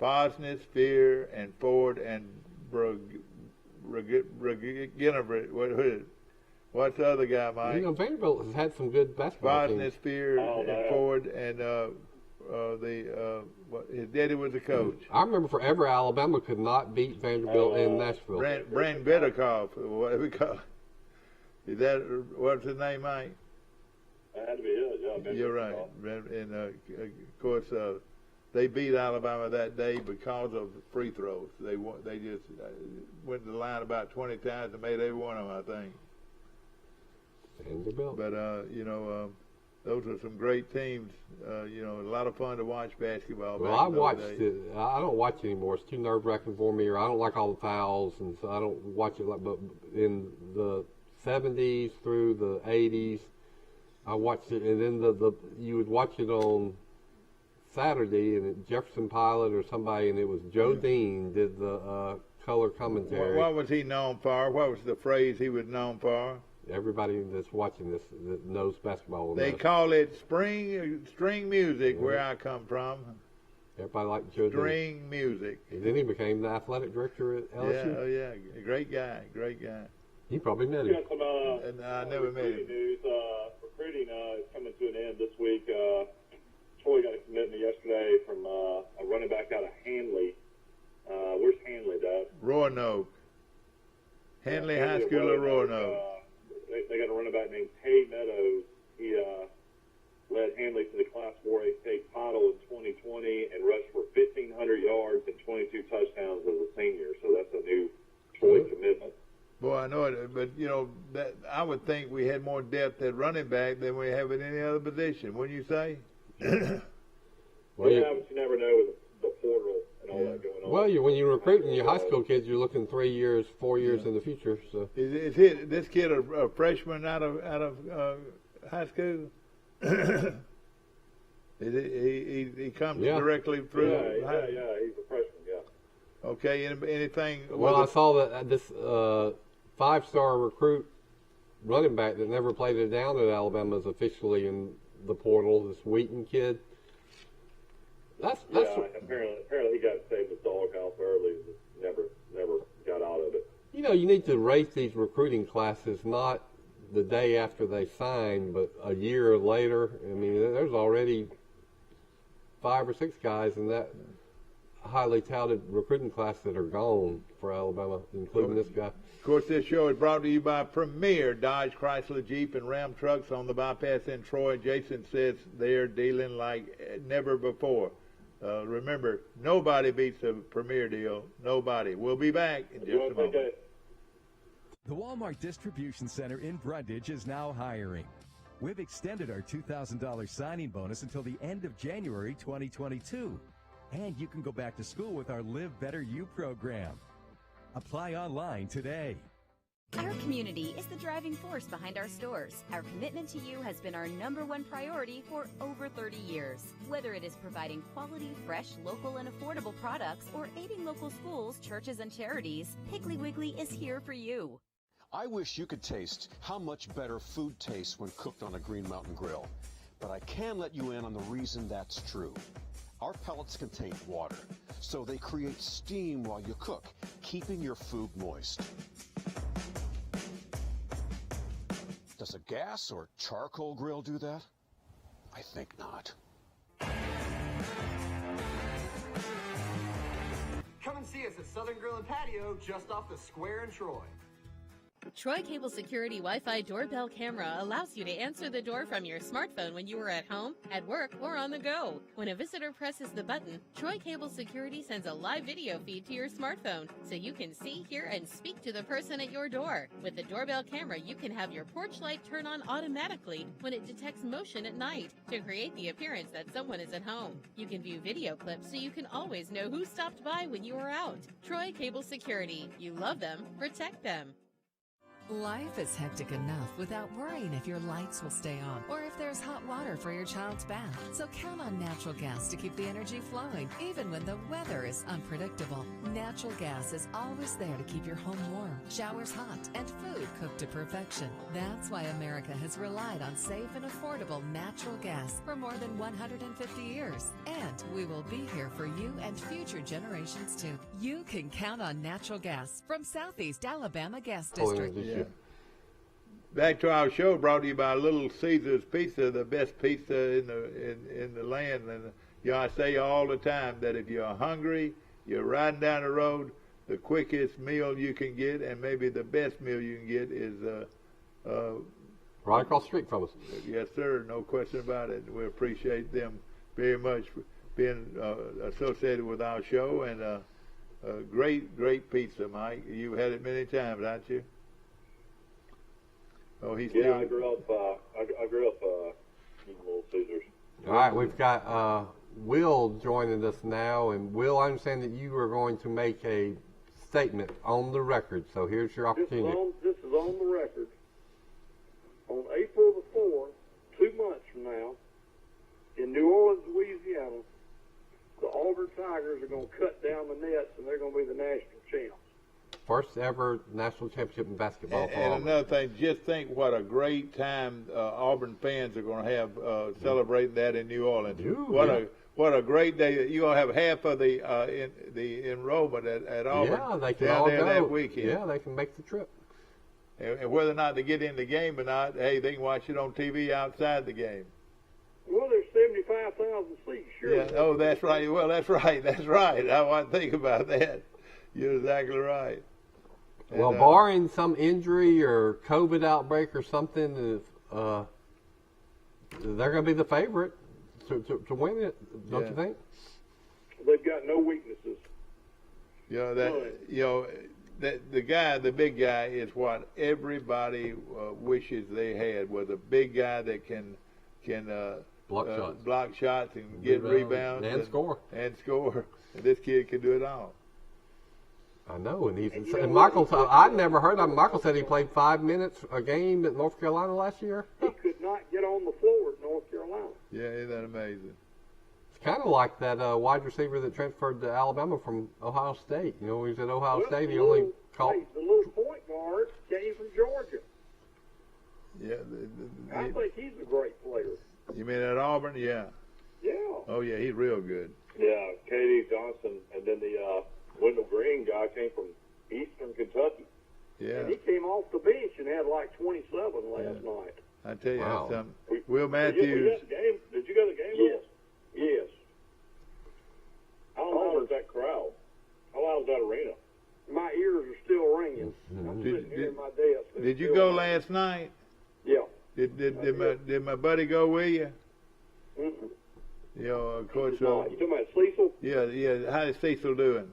Fosness, Spear, and Ford, and what's the other guy, Mike? Vanderbilt has had some good basketball teams. Fosness, Spear, and Ford, and his daddy was the coach. I remember forever Alabama could not beat Vanderbilt in Nashville. Brand Betterkoff, whatever we call it. Is that, what's his name, Mike? That had to be it, yeah. You're right. And, of course, they beat Alabama that day because of free throws. They just went to the line about 20 times and made every one of them, I think. Vanderbilt. But, those are some great teams. A lot of fun to watch basketball. Well, I watched it. I don't watch it anymore. It's too nerve-wracking for me, or I don't like all the fouls, and so I don't watch it. But in the 70s through the 80s, I watched it, and then you would watch it on Saturday, and Jefferson Pilot or somebody, and it was Joe Dean did the color commentary. What was he known for? What was the phrase he was known for? Everybody that's watching this that knows basketball. They call it string music where I come from. Everybody liked Joe Dean. String music. And then he became the athletic director at LSU. Yeah, great guy. You probably met him. We got some and I never met him. News. Recruiting is coming to an end this week. Troy got a commitment yesterday from a running back out of Hanley. Where's Hanley, Doug? Roanoke. Hanley High School of Roanoke. They got a running back named Tay Meadows. He led Hanley to the Class 4A state title in 2020 and rushed for 1,500 yards and 22 touchdowns as a senior. So that's a new Troy commitment. Boy, I know it, but that I would think we had more depth at running back than we have at any other position. Wouldn't you say? Well, yeah, but you never know with the portal and all that going on. Well, when you're recruiting your high school kids, you're looking 3 years, 4 years in the future. So is this kid a freshman out of high school? He comes directly through. Yeah, he's a freshman. Yeah. Okay. Anything? Well, I saw that this 5-star recruit running back that never played it down at Alabama is officially the portal, this Wheaton kid. That's apparently he got saved his doghouse early. Never got out of it. You know, you need to rate these recruiting classes not the day after they sign, but a year later. I mean, there's already 5 or 6 guys in that highly touted recruiting class that are gone for Alabama, including this guy. Of course, this show is brought to you by Premier Dodge, Chrysler, Jeep, and Ram trucks on the bypass in Troy. Jason says they're dealing like never before. Remember, nobody beats a Premier deal. Nobody. We'll be back in just a moment. The Walmart Distribution Center in Brundage is now hiring. We've extended our $2,000 signing bonus until the end of January 2022. And you can go back to school with our Live Better You program. Apply online today. Our community is the driving force behind our stores. Our commitment to you has been our #1 priority for over 30 years. Whether it is providing quality, fresh, local, and affordable products or aiding local schools, churches, and charities, Piggly Wiggly is here for you. I wish you could taste how much better food tastes when cooked on a Green Mountain grill. But I can let you in on the reason that's true. Our pellets contain water, so they create steam while you cook, keeping your food moist. Does a gas or charcoal grill do that? I think not. Come and see us at Southern Grill and Patio, just off the square in Troy. Troy Cable Security Wi-Fi doorbell camera allows you to answer the door from your smartphone when you are at home, at work, or on the go. When a visitor presses the button, Troy Cable Security sends a live video feed to your smartphone so you can see, hear, and speak to the person at your door. With the doorbell camera, you can have your porch light turn on automatically when it detects motion at night to create the appearance that someone is at home. You can view video clips so you can always know who stopped by when you were out. Troy Cable Security. You love them, protect them. Life is hectic enough without worrying if your lights will stay on or if there's hot water for your child's bath. So count on natural gas to keep the energy flowing, even when the weather is unpredictable. Natural gas is always there to keep your home warm, showers hot, and food cooked to perfection. That's why America has relied on safe and affordable natural gas for more than 150 years. And we will be here for you and future generations too. You can count on natural gas from Southeast Alabama Gas District. Yeah. Back to our show, brought to you by Little Caesars Pizza, the best pizza in the land. And I say all the time that if you're hungry, you're riding down the road, the quickest meal you can get, and maybe the best meal you can get, is right across the street from us. Yes, sir. No question about it. We appreciate them very much for being associated with our show, and great pizza, Mike. You've had it many times, haven't you? Oh, he's still... I grew up eating Little Caesars. All right, we've got Will joining us now, and Will, I understand that you are going to make a statement on the record. So here's your opportunity. This is on the record. On April the 4th, 2 months from now, in New Orleans, Louisiana, the Auburn Tigers are going to cut down the nets, and they're going to be the national champs. First ever national championship in basketball. And another thing, just think what a great time Auburn fans are going to have celebrating that in New Orleans. What a great day! You're going to have half of the enrollment at Auburn. Yeah, they can all go that weekend. Yeah, they can make the trip. And whether or not they get in the game or not, hey, they can watch it on TV outside the game. Well, there's 75,000 seats, sure. Yeah. Oh, that's right. Well, that's right. That's right. I want to think about that. You're exactly right. Well, barring some injury or COVID outbreak or something, they're going to be the favorite to win it, don't you think? They've got no weaknesses. The big guy is what everybody wishes they had, was a big guy that can block shots and get rebounds and score. And this kid can do it all. I know, and Michael. I never heard of him. Michael said he played 5 minutes a game at North Carolina last year. He could not get on the floor at North Carolina. Yeah, isn't that amazing? It's kind of like that wide receiver that transferred to Alabama from Ohio State. You know, he was at Ohio State. He only caught. The little point guard came from Georgia. Yeah, I think he's a great player. You mean at Auburn? Yeah. Yeah. Oh, yeah, he's real good. Yeah, K.D. Johnson, and then the Wendell Green guy came from Eastern Kentucky. Yeah. And he came off the bench and had like 27 last night. I tell you, Wow. something. Will Matthews. Did you go to the game? Yes. Yes. How loud was that crowd? How loud was that arena? My ears are still ringing. I'm sitting here in my desk. Did you go last night? Yeah. Did my buddy go with you? Mm-mm. You know, of course. You talking about Cecil? Yeah. How's Cecil doing?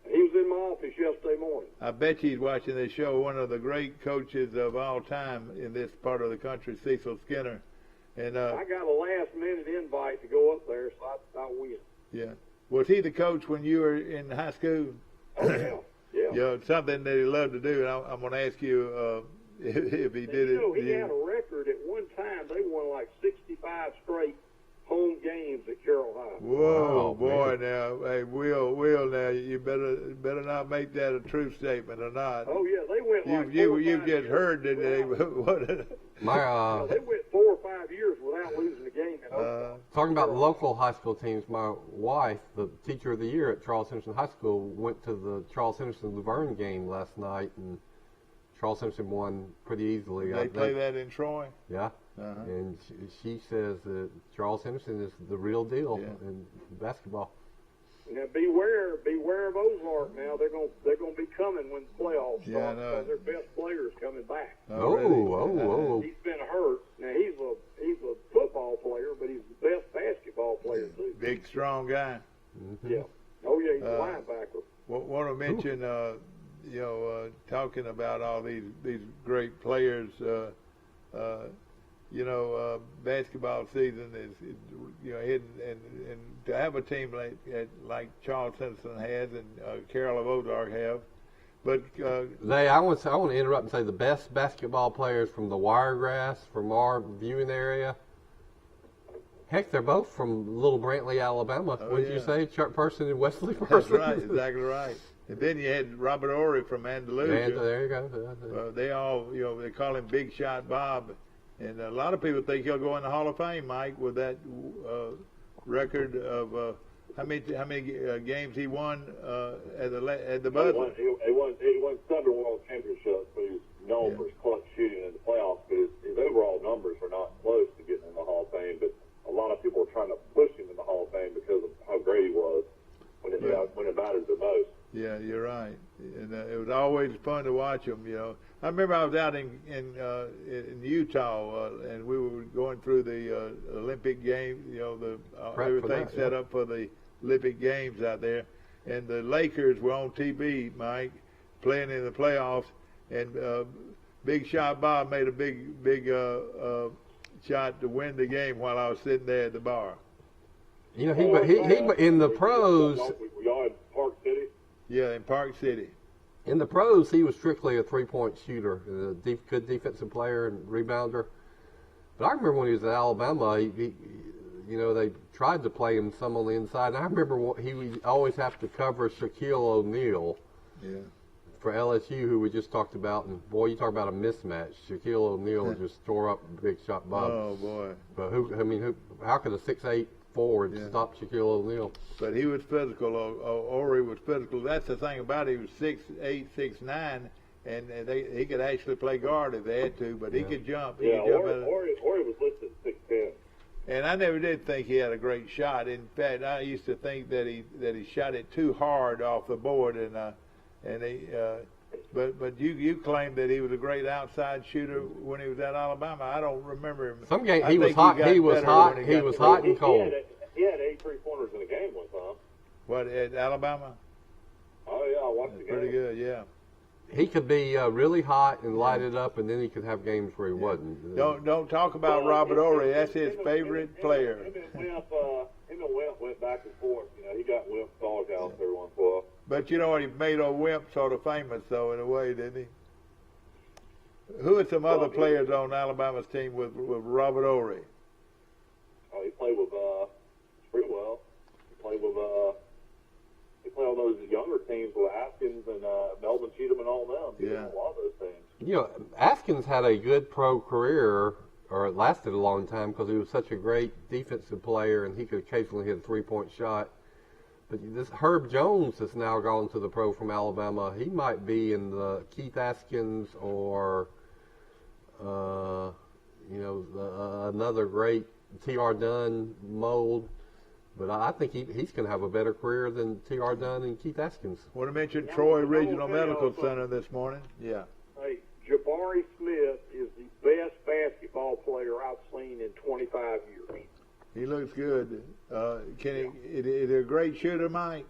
He was in my office yesterday morning. I bet he's watching this show. One of the great coaches of all time in this part of the country, Cecil Skinner. And I got a last-minute invite to go up there, so I went. Yeah. Was he the coach when you were in high school? Oh, yeah. Yeah. You know, something that he loved to do, and I'm going to ask you if he did it. He had a record at one time. They won like 65 straight home games at Carroll High. Whoa, Wow, boy! Now, hey, Will, now you better not make that a true statement or not. Oh yeah, they went like you've just heard that they what? They went 4 or 5 years without losing a game in Oklahoma. Talking about local high school teams, my wife, the teacher of the year at Charles Henderson High School, went to the Charles Henderson Luverne game last night, and Charles Henderson won pretty easily. They play that in Troy? Yeah. And she says that Charles Henderson is the real deal in basketball. Now beware of Ozark. Now they're gonna be coming when the playoffs start because their best player's coming back. Oh. He's been hurt. Now he's a football player, but he's the best basketball player too. Big, strong guy. Mm-hmm. Yeah. Oh yeah, he's a linebacker. Want to mention, talking about all these great players. Basketball season is hidden, and to have a team like Charles Henderson has and Carroll of Ozark have, but I want to interrupt and say the best basketball players from the Wiregrass, from our viewing area. Heck, they're both from Little Brantley, Alabama. Wouldn't you say? Person and Wesley Person. That's right, exactly right. And then you had Robert Ory from Andalusia. There you go. They all, they call him Big Shot Bob. And a lot of people think he'll go in the Hall of Fame, Mike, with that record of how many games he won at the buzzer. He won 7 world championships, but he's known for his clutch shooting in the playoffs. But his overall numbers are not close to getting in the Hall of Fame. But a lot of people are trying to push him in the Hall of Fame because of how great he was when it mattered the most. Yeah, you're right, and it was always fun to watch him. I remember I was out in Utah, and we were going through the Olympic Games. Everything set up for the Olympic Games out there, and the Lakers were on TV, Mike, playing in the playoffs, and Big Shot Bob made a big shot to win the game while I was sitting there at the bar. He in the pros. Y'all in Park City? Yeah, in Park City. In the pros, he was strictly a three-point shooter, a good defensive player and rebounder. But I remember when he was at Alabama, they tried to play him some on the inside. And I remember he would always have to cover Shaquille O'Neal for LSU, who we just talked about. And, boy, you talk about a mismatch. Shaquille O'Neal just tore up Big Shot Bob. Oh, boy. But how could a 6'8" forward stop Shaquille O'Neal? But he was physical. Ory was physical. That's the thing about it. He was 6'8", 6'9", and he could actually play guard if they had to. But he could jump. Ory was listed 6'10". And I never did think he had a great shot. In fact, I used to think that he shot it too hard off the board, But you claimed that he was a great outside shooter when he was at Alabama. I don't remember him. Some game he was hot. He was hot and cold. He had 8 3-pointers in a game one time. What, at Alabama? Oh yeah, I watched the game. Pretty good, yeah. He could be really hot and light it up, and then he could have games where he wasn't. Don't talk about Robert Ory. That's his favorite player. Him and Wimp went back and forth. He got Wimp's dog out every once in a while. But he made old Wimp sort of famous, though, in a way, didn't he? Who are some other players on Alabama's team with Robert Ory? Oh, he played with pretty well. He played on those younger teams with Askins and Melvin Cheatham and all them. Yeah. A lot of those teams. Askins had a good pro career or it lasted a long time because he was such a great defensive player and he could occasionally hit a three-point shot. But this Herb Jones has now gone to the pro from Alabama. He might be in the Keith Askins or, another great T.R. Dunn mold. But I think he's going to have a better career than T.R. Dunn and Keith Askins. I want to mention Troy Regional Medical Center this morning. Yeah. Hey, Jabari Smith is the best basketball player I've seen in 25 years. He looks good. Is he a great shooter, Mike?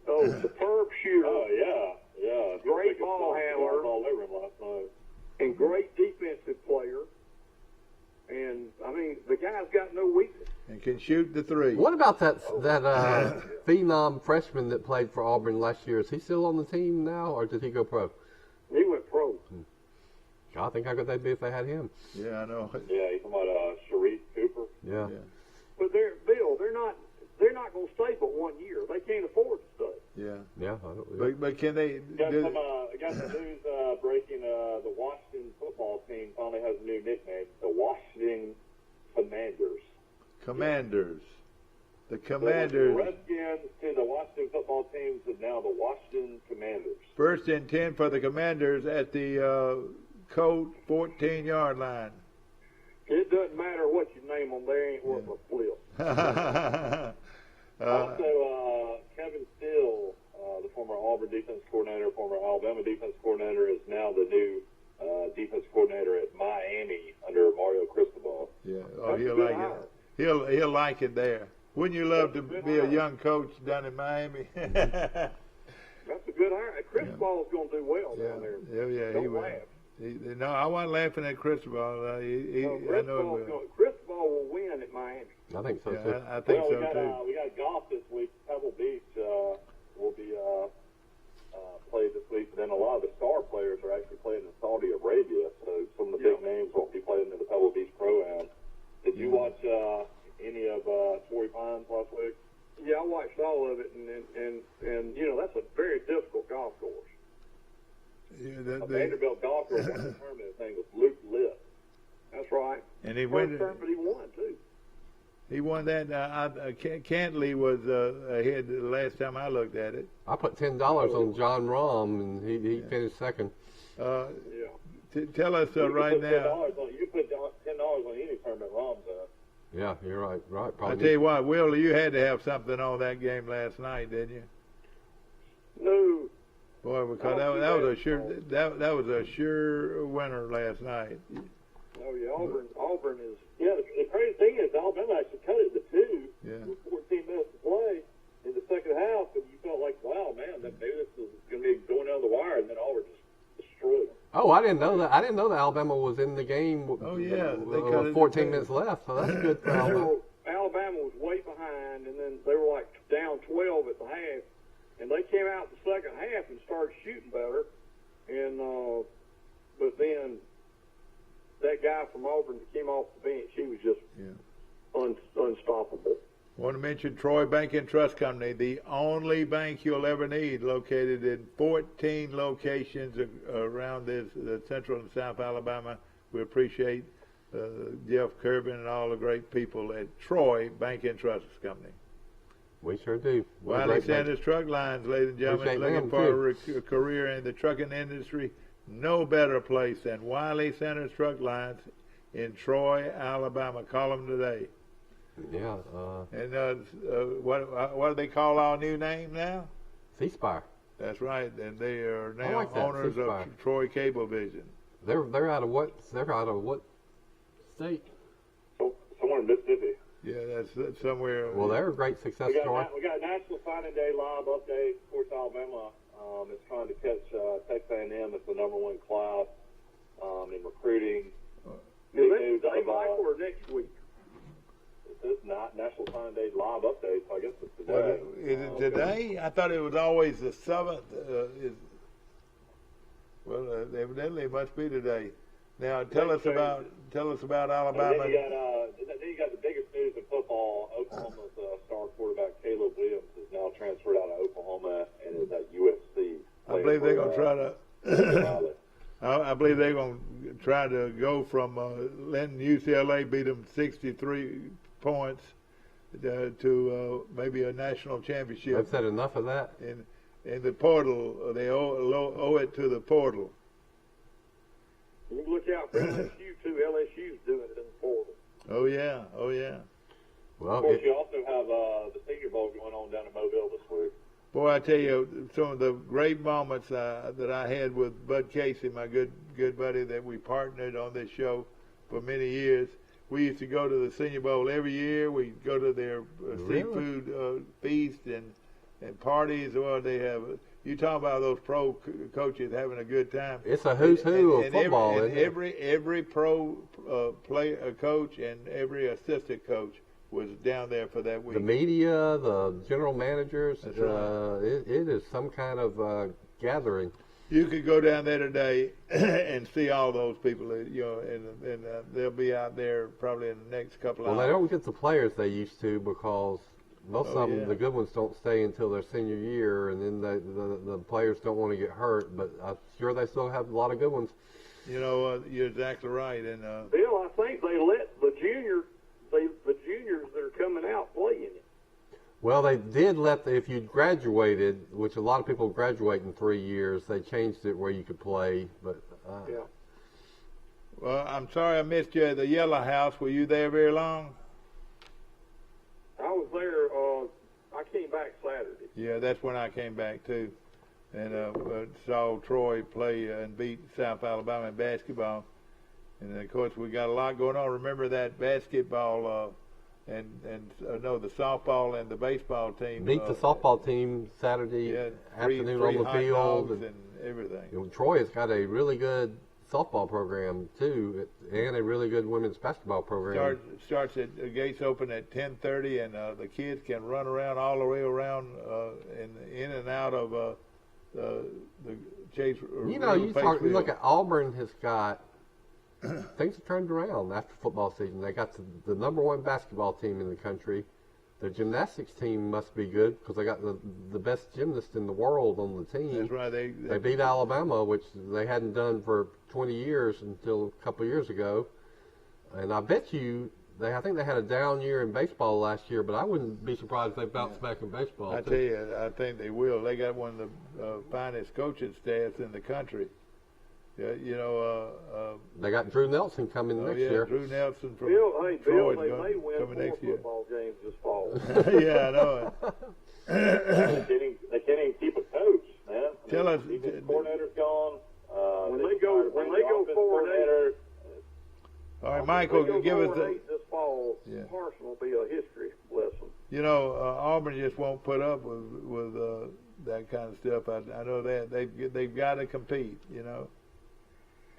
Oh, superb shooter. Oh, yeah. Great ball handler. All over him last night. And great defensive player. And, I mean, the guy's got no weakness. And can shoot the three. What about that phenom freshman that played for Auburn last year? Is he still on the team now, or did he go pro? He went pro. I think how good they'd be if they had him. Yeah, I know. Yeah, he's talking about Sharif Cooper. Yeah. But they're not going to stay but 1 year. They can't afford to stay. Yeah. But can they? Got some news breaking. The Washington football team finally has a new nickname: the Washington Commanders. Commanders. The The Commanders. Redskins to the Washington football teams is now the Washington Commanders. 1st and 10 for the Commanders at the Colt 14-yard line. It doesn't matter what you name them. They ain't worth a flip. Also, Kevin Steele, the former Auburn defense coordinator, former Alabama defense coordinator, is now the new defense coordinator at Miami under Mario Cristobal. Yeah. Oh, he'll like it. He'll like it there. Wouldn't you love to be a young coach down in Miami? That's a good hire. Cristobal is going to do well down there. Yeah, Don't he will. laugh. No, I wasn't laughing at Cristobal. I know he will. Cristobal will win at Miami. I think so too. I think so too. too. We got golf this week. Pebble Beach will be played this week. And then a lot of the star players are actually playing in Saudi Arabia. So some of the big names won't be playing in the Pebble Beach Pro-Am. Did you watch any of Torrey Pines last week? Yeah, I watched all of it, and that's a very difficult golf course. Yeah, Vanderbilt golf course won the tournament. His name was Luke Litt. That's right. And he First tournament he won too. He won that. Cantley was ahead the last time I looked at it. I put $10 on John Rahm, and he finished second. Tell us right now. You put $10 on any tournament Rahm's at. Yeah, you're right. Probably. I tell you what, Will, you had to have something on that game last night, didn't you? No. Boy, because that was a sure winner last night. Oh yeah, Auburn is. Yeah, the crazy thing is Alabama actually cut it to 2 with 14 minutes to play in the second half, and you felt like, wow, man, maybe this is going to be going down the wire, and then Auburn just destroyed them. Oh, I didn't know that. I didn't know that Alabama was in the game. With 14 minutes left. So that's good for Alabama. Alabama was way behind, and then they were like down 12 at the half, and they came out the second half and started shooting better, and but then that guy from Auburn that came off the bench, he was just unstoppable. I want to mention Troy Bank and Trust Company, the only bank you'll ever need, located in 14 locations around the Central and South Alabama. We appreciate Jeff Kirby and all the great people at Troy Bank and Trust Company. We sure do. Wiley Sanders Truck Lines, ladies and gentlemen, looking for a career in the trucking industry. No better place than Wiley Sanders Truck Lines in Troy, Alabama. Call them today. Yeah. And what do they call our new name now? C-Spire. That's right. And they are now owners C-Spire. of Troy Cablevision. They're out of what? They're out of what state? Somewhere in Mississippi. Yeah, that's somewhere. Well, they're a great success story. We got National Signing Day live update. Of course, Alabama is trying to catch Texas A&M as the #1 class in recruiting. Big news Day or next week? This is not National Signing Day live update, so I guess it's today. Is it today? I thought it was always the 7th. Evidently it must be today. Now tell us about Alabama. And then you got the biggest news in football. Oklahoma's star quarterback Caleb Williams is now transferred out of Oklahoma and is at USC. I believe they're going to try to. I believe they're going to try to go from letting UCLA beat them 63 points to maybe a national championship. I've said enough of that. In the portal, they owe it to the portal. You look out for LSU too. LSU's doing it in the portal. Oh yeah, oh yeah. Well, of course, you also have the Senior Bowl going on down in Mobile this week. Boy, I tell you, some of the great moments that I had with Bud Casey, my good buddy that we partnered on this show for many years. We used to go to the Senior Bowl every year. We'd go to their seafood feast and parties. Well, they have. You talk about those pro coaches having a good time. It's a who's who of football. Every pro coach and every assistant coach was down there for that week. The media, the general managers, That's right. it is some kind of gathering. You could go down there today and see all those people, and they'll be out there probably in the next couple of hours. Well, they don't get the players they used to because most of them, the good ones, don't stay until their senior year, and then the players don't want to get hurt. But I'm sure they still have a lot of good ones. You're exactly right. And Bill, I think they let the juniors that are coming out play in it. Well, they did if you graduated, which a lot of people graduate in 3 years, they changed it where you could play. But yeah. Well, I'm sorry I missed you at the Yellow House. Were you there very long? I was there. I came back Saturday. Yeah, that's when I came back too, and saw Troy play and beat South Alabama in basketball. And of course, we got a lot going on. Remember that basketball the softball and the baseball team. Beat the softball team Saturday afternoon on the field and everything. Troy has got a really good softball program too, and a really good women's basketball program. Starts at gates open at 10:30, and the kids can run around all the way around in and out of the Chase. You look at Auburn has got. Things have turned around after football season. They got the number one basketball team in the country. Their gymnastics team must be good because they got the best gymnast in the world on the team. That's right. They beat Alabama, which they hadn't done for 20 years until a couple of years ago. And I bet you, I think they had a down year in baseball last year, but I wouldn't be surprised if they bounced back in baseball. I tell you, I think they will. They got one of the finest coaching staffs in the country. They got Drew Nelson coming next year. Drew Nelson from Bill, Troy they may win coming more next year. football games this fall. Yeah, I know it. They can't even keep a coach, man. Tell us. The coordinator's gone. When they go 4-8. All right, Michael, give us this fall. Carson will be a history lesson. Auburn just won't put up with that kind of stuff. I know that they've got to compete.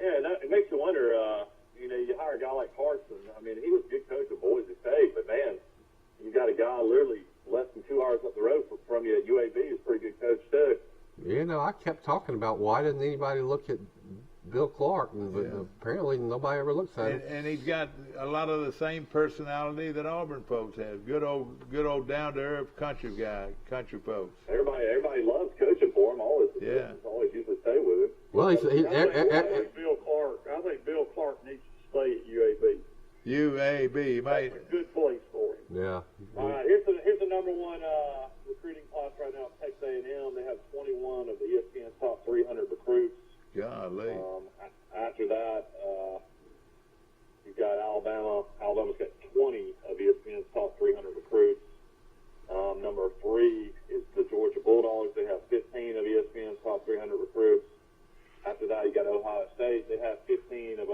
Yeah, it makes you wonder. You hire a guy like Carson. I mean, he was a good coach at Boise State, but man, you got a guy literally less than 2 hours up the road from you at UAB who's a pretty good coach too. I kept talking about why didn't anybody look at Bill Clark, but apparently nobody ever looks at him. And he's got a lot of the same personality that Auburn folks have. Good old down to earth country folks. Everybody loves coaching for him. Always usually stay with him. Well, I think Bill Clark needs to stay at UAB. UAB, mate. That's a good place for him. Yeah. All right, here's the number one recruiting class right now at Texas A&M. They have 21 of the ESPN's top 300 recruits. Golly. After that, you've got Alabama. Alabama's got 20 of ESPN's top 300 recruits. Number 3 is the Georgia Bulldogs. They have 15 of ESPN's top 300 recruits. After that, you got Ohio State. They have 15 of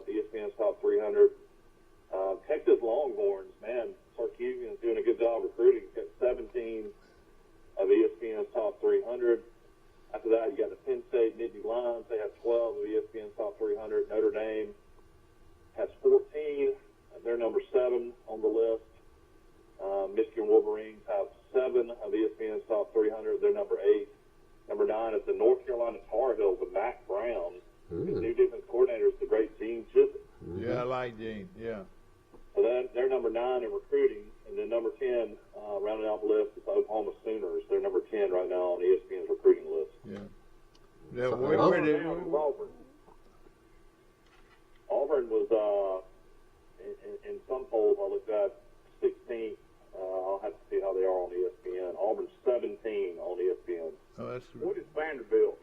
ESPN's top 300. Texas Longhorns, man, Sarkisian's doing a good job recruiting. He's got 17 of ESPN's top 300. After that, you got the Penn State Nittany Lions. They have 12 of ESPN's top 300. Notre Dame has 14. They're number 7 on the list. Michigan Wolverines have 7 of ESPN's top 300. They're number 8. Number 9 is the North Carolina Tar Heels with Mac Brown. His new defense coordinator is the great Gene Chisholm. Yeah, I like Gene. Yeah. So they're number 9 in recruiting. And then number 10, rounding out the list, is the Oklahoma Sooners. They're number 10 right now on ESPN's recruiting list. Yeah. in some polls I looked at 16th. I'll have to see how they are on ESPN. Auburn's 17 on ESPN. Oh, that's What is Vanderbilt?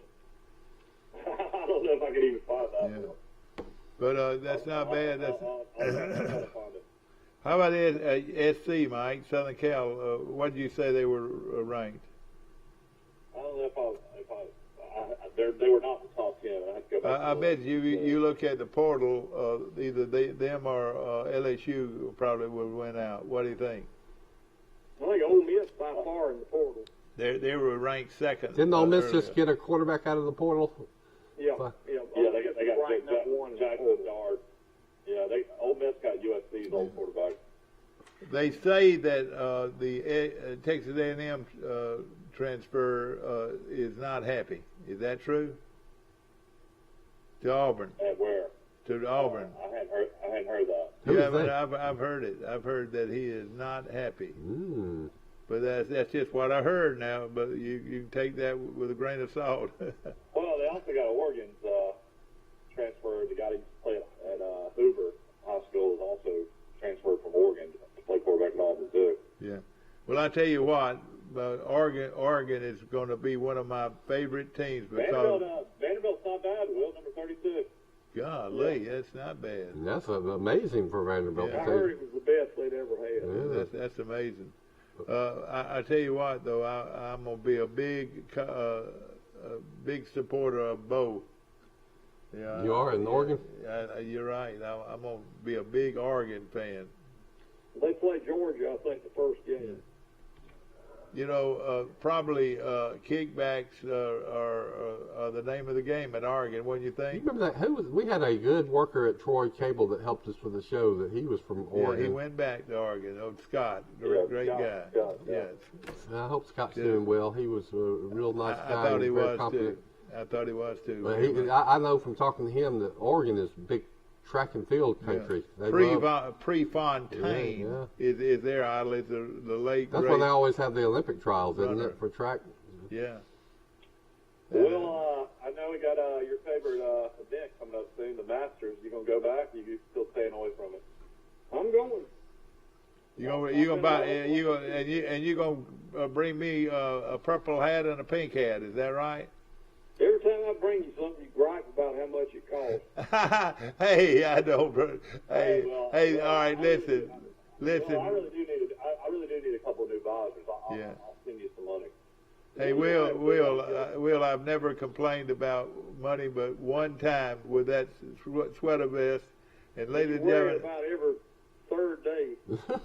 I don't know if I can even find that. yeah. But that's not bad. That's I'll try to find it. how about SC, Mike? Southern Cal. What did you say they were ranked? I don't know if they were not in the top 10. I have to go back. I bet you look at the portal. Either them or LSU probably would win out. What do you think? I think Ole Miss by far in the portal. They were ranked second. Didn't Ole Miss earlier. just get a quarterback out of the portal? Yeah, Yeah, they got ranked number one in the Jackson portal. Dart. Yeah, Ole Miss got USC's old quarterback. They say that the Texas A&M transfer is not happy. Is that true? To Auburn. At where? To Auburn. I hadn't heard that. Who is Yeah, but that? I've heard it. I've heard that he is not happy. Mm. But that's just what I heard now. But you can take that with a grain of salt. Well, they also got Oregon's transfer. The guy that used to play at Hoover High School is also transferred from Oregon to play quarterback in Auburn too. Yeah. Well, I tell you what, Oregon is going to be one of my favorite teams because Vanderbilt's not bad. Will number 32. golly, that's not bad. And that's amazing for Vanderbilt. Yeah. I heard it was the best they'd ever had. Yeah. That's amazing. I tell you what, though, I'm gonna be a big supporter of Bo. Yeah, You are in Oregon? You're right. I'm gonna be a big Oregon fan. They play Georgia, I think, the first game. You know, probably kickbacks are the name of the game at Oregon. What do you You think? remember that? We had a good worker at Troy Cable that helped us with the show. That he was from Yeah, Oregon. he went back to Oregon. Oh, Scott, Yeah, great Scott, guy. Scott, yeah. Yes, I hope Scott's doing well. He was a real nice I guy. thought he and very was competent. too. I thought he was too. But I know from talking to him that Oregon is big track and field country. They love, Prefontaine Yeah, is their idol. It's the late that's great. where they always have the Olympic trials, isn't runner. it, for track? Yeah. Will, I know we got your favorite event coming up soon, the Masters. You gonna go back? Or you still staying away from it? I'm going. You gonna buy you gonna bring me a purple hat and a pink hat? Is that right? Every time I bring you something, you gripe about how much it costs. Hey, I don't. Hey, Well, hey, all right. Listen. Well, I really do need a couple of new visors. I'll send you some money. Hey, Will, I've never complained about money, but one time with that sweater vest, and ladies and Wear it gentlemen, about every third day.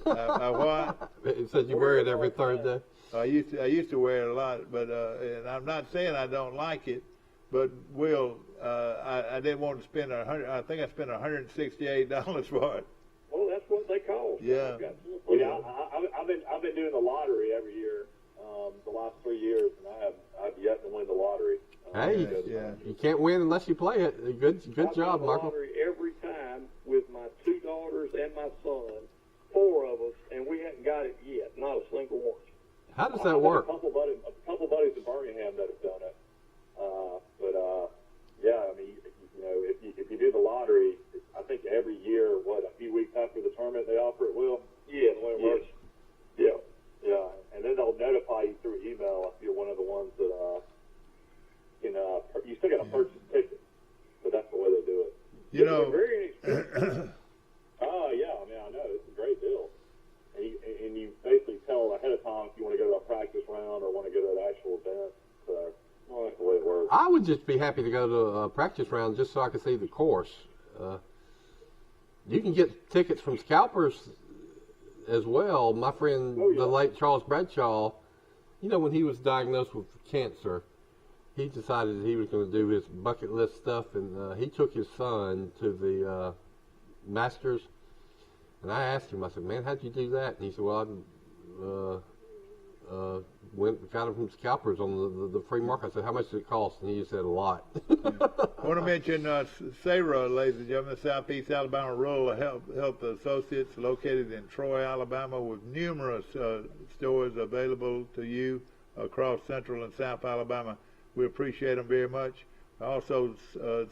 I what? It said you wear it every Thursday. I used to wear it a lot, but and I'm not saying I don't like it, but Will, I didn't want to spend I think I spent $168 for it. Well, that's what they cost. Yeah. Yeah, I've been doing the lottery every year, the last 3 years, and I've yet to win the lottery. Hey, Yeah. you can't win unless you play it. Good I've job, won the Michael. lottery every time with my two daughters and my son, 4 of us, and we hadn't got it yet, not a single one. How does that work? A couple buddies in Birmingham that have done it. Yeah, I mean, you know, if you do the lottery, I think every year, a few weeks after the tournament, they offer it. Will? Yes, Yeah. Yeah, and then they'll notify you through email if you're one of the ones that you still got to purchase tickets, but that's the way they do it. You know, very inexpensive. Oh yeah, I mean I know it's a great deal, and you basically tell ahead of time if you want to go to a practice round or want to go to an actual event. So that's the way it works. I would just be happy to go to a practice round just so I could see the course. You can get tickets from scalpers as well. My friend, the late Charles Bradshaw, you know, when he was diagnosed with cancer, he decided he was going to do his bucket list stuff, and he took his son to the Masters. And I asked him, I said, man, how'd you do that? And he said, well, I got him from scalpers on the free market. I said, how much did it cost? And he just said, a lot. I want to mention SARA, ladies and gentlemen, Southeast Alabama Rural Health Associates, located in Troy, Alabama, with numerous stores available to you across Central and South Alabama. We appreciate them very much. Also,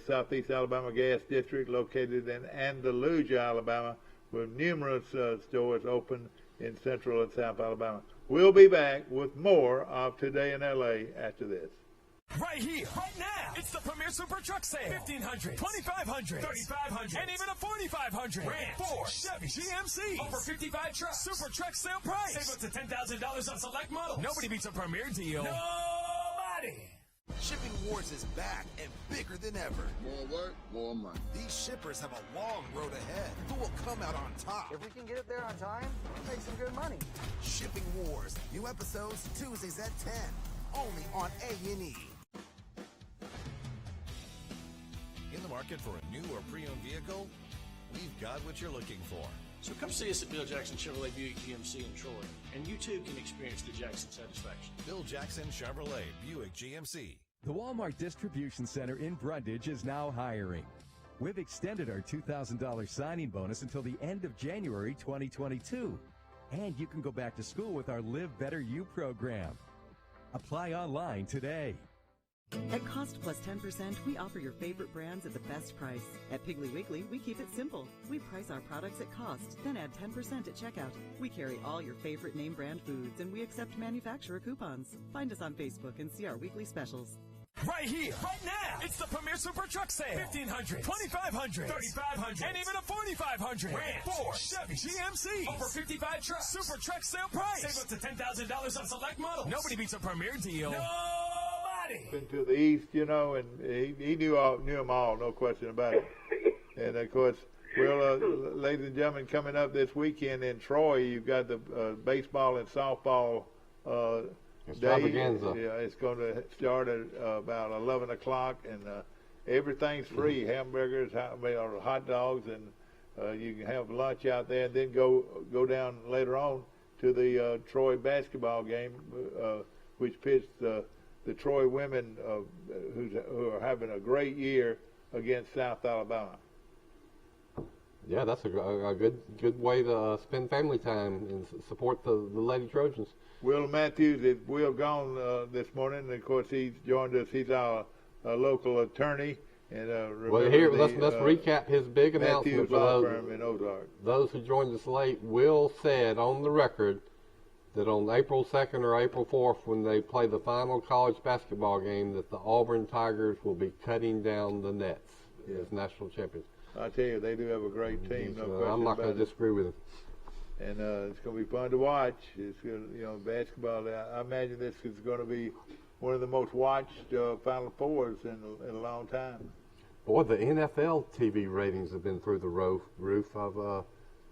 Southeast Alabama Gas District, located in Andalusia, Alabama, with numerous stores open in Central and South Alabama. We'll be back with more of Today in L.A. after this. Right here, right now, it's the Premier Super Truck Sale. 1,500, 2,500, 3,500, and even a 4,500. Ram, Ford, Chevy, GMC. Over 55 trucks. Super Truck Sale price. Save up to $10,000 on select models. Nobody beats a Premier deal. Nobody. Shipping Wars is back and bigger than ever. More work, more money. These shippers have a long road ahead. Who will come out on top? If we can get it there on time, we'll make some good money. Shipping Wars. New episodes Tuesdays at 10. Only on A&E. In the market for a new or pre-owned vehicle? We've got what you're looking for. So come see us at Bill Jackson Chevrolet Buick GMC in Troy, and you too can experience the Jackson satisfaction. Bill Jackson Chevrolet Buick GMC. The Walmart Distribution Center in Brundage is now hiring. We've extended our $2,000 signing bonus until the end of January 2022. And you can go back to school with our Live Better You program. Apply online today. At Cost Plus 10%, we offer your favorite brands at the best price. At Piggly Wiggly, we keep it simple. We price our products at cost, then add 10% at checkout. We carry all your favorite name brand foods, and we accept manufacturer coupons. Find us on Facebook and see our weekly specials. Right here, right now, it's the Premier Super Truck Sale. 1,500, 2,500, 3,500, and even a 4,500. Ram, Ford, Chevy, GMC. Over 55 trucks. Super Truck Sale price. Save up to $10,000 on select models. Nobody beats a Premier deal. Nobody. Been to the east, you know, and he knew them all, no question about it. And of course, well, ladies and gentlemen, coming up this weekend in Troy, you've got the baseball and softball Extravaganza. Yeah, it's going to start at about 11 o'clock, and everything's free. Hamburgers, hot dogs, and you can have lunch out there, and then go down later on to the Troy basketball game, which pitched the Troy women who are having a great year against South Alabama. Yeah, that's a good way to spend family time and support the Lady Trojans. Will Matthews is gone this morning, and of course he's joined us. He's our local attorney. And well, here let's recap his big announcement for those firm in Ozark. Those who joined us late. Will said on the record that on April 2nd or April 4th, when they play the final college basketball game, that the Auburn Tigers will be cutting down the nets as national champions. I tell you, they do have a great team. No question I'm not going to disagree with him. And it's going to be fun to watch. It's gonna, basketball. I imagine this is going to be one of the most watched Final Fours in a long time. Boy, the NFL TV ratings have been through the roof. I've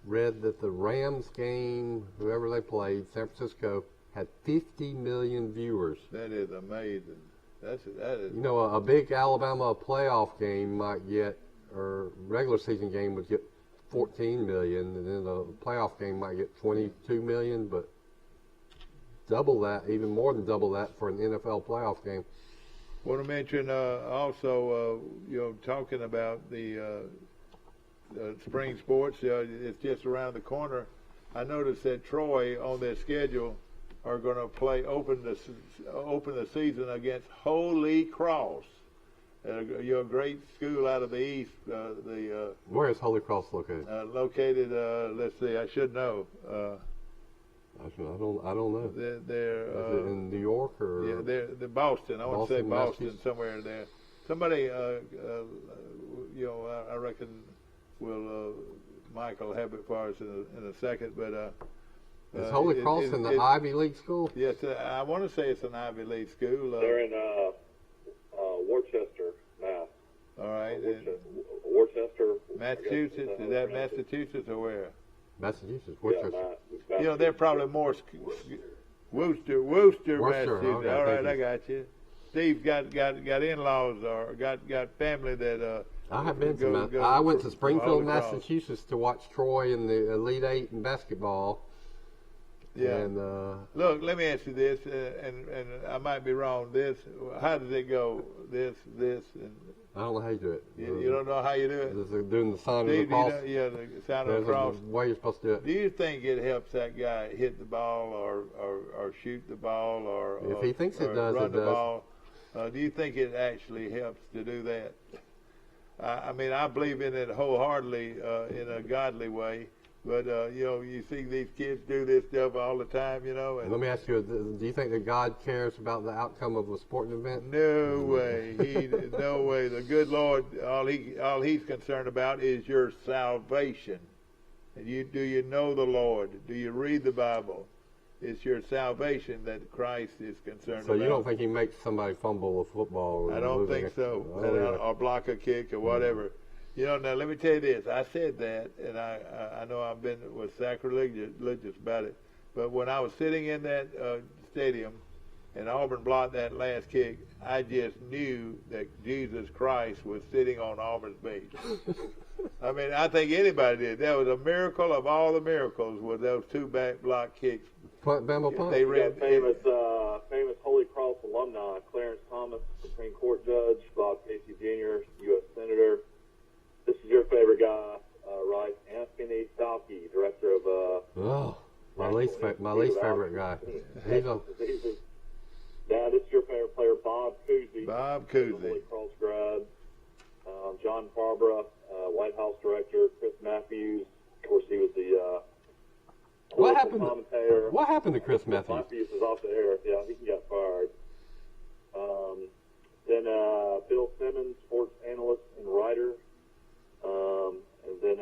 read that the Rams game, whoever they played, San Francisco, had 50 million viewers. That is amazing. That is. You know, a big Alabama playoff game might get, or regular season game would get 14 million, and then a playoff game might get 22 million, but double that, even more than double that for an NFL playoff game. Want to mention also, talking about the spring sports, it's just around the corner. I noticed that Troy on their schedule are going to open the season against Holy Cross. You're a great school out of the east. Where is Holy Cross located? Located, let's see, I should know. I don't know. They're is it in New York or? Yeah, they're Boston. I want to say Boston, somewhere there. Somebody, I reckon, Michael will have it for us in a second. But is Holy Cross in the Ivy League school? Yes, I want to say it's an Ivy League school. They're in Worcester, Mass. All right. Worcester, Massachusetts. Is that Massachusetts or where? Massachusetts. Worcester. Yeah, they're probably more Worcester, Massachusetts. Okay, all right, I got you. Steve's got in-laws or got family that. I have been to. I went to Springfield, Massachusetts, to watch Troy in the Elite Eight in basketball. Yeah. And, look, let me ask you this, and I might be wrong. How does it go? This, and I don't know how you do it. You don't know how you do it? Doing the sign of the cross. The sign of the cross. There's a way you're supposed to do it. Do you think it helps that guy hit the ball or shoot the ball or if he thinks it does, run it the does. ball? Do you think it actually helps to do that? I mean, I believe in it wholeheartedly in a godly way. But, you see these kids do this stuff all the time, And let me ask you, do you think that God cares about the outcome of a sporting event? No way. No way. The good Lord, all he's concerned about is your salvation. And do you know the Lord? Do you read the Bible? It's your salvation that Christ is concerned about. So you don't think he makes somebody fumble a football? I don't think so. Or block a kick or whatever. Now let me tell you this. I said that, and I know I've been was sacrilegious about it. But when I was sitting in that stadium, and Auburn blocked that last kick, I just knew that Jesus Christ was sitting on Auburn's beach. I mean, I think anybody did. That was a miracle of all the miracles with those two back block kicks. Bama punt. They ran famous Holy Cross alumni, Clarence Thomas, Supreme Court judge, Bob Casey Jr., U.S. Senator. This is your favorite guy, right? Anthony Stalkey, director of my least favorite guy. This is your favorite player, Bob Cousy. Bob Cousy. Holy Cross grad. John Barbara, White House director. Chris Matthews. Of course, he was the commentator. What happened to Chris Matthews? Matthews is off the air. Yeah, he got fired. Then Bill Simmons, sports analyst and writer. And then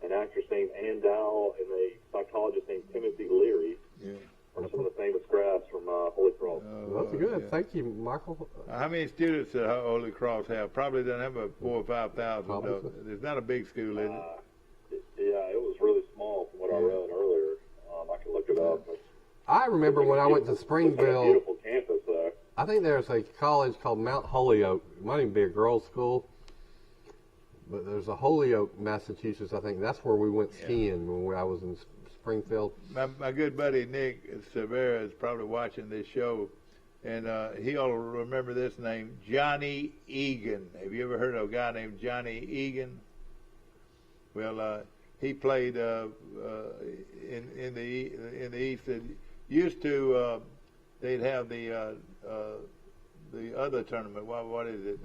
an actress named Ann Dowell and a psychologist named Timothy Leary. Yeah. Are some of the famous grads from Holy Cross. That's good. Yeah. Thank you, Michael. How many students does Holy Cross have? Probably doesn't have about 4,000 or 5,000. So. It's not a big school, is it? Yeah, it was really small from what I read earlier. I can look it up. But I remember when I went to Springville. Beautiful campus there. I think there's a college called Mount Holyoke. It might even be a girls' school. But there's a Holyoke, Massachusetts, I think. That's where we went skiing when I was in Springfield. My good buddy Nick Severa is probably watching this show, and he'll remember this name, Johnny Egan. Have you ever heard of a guy named Johnny Egan? Well, he played in the East. It used to they'd have the other tournament. What is it?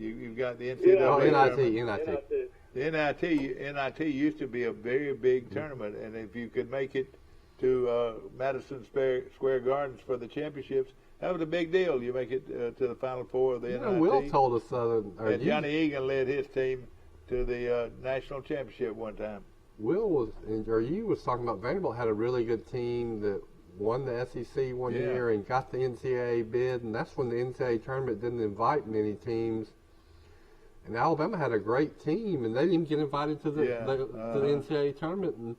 You've got the NCAA. The NIT used to be a very big tournament, and if you could make it to Madison Square Gardens for the championships, that was a big deal. You make it to the Final Four of the NIT. Will told us and Johnny Egan led his team to the national championship one time. Will was talking about Vanderbilt had a really good team that won the SEC one year and got the NCAA bid, and that's when the NCAA tournament didn't invite many teams. And Alabama had a great team, and they didn't get invited to the NCAA tournament.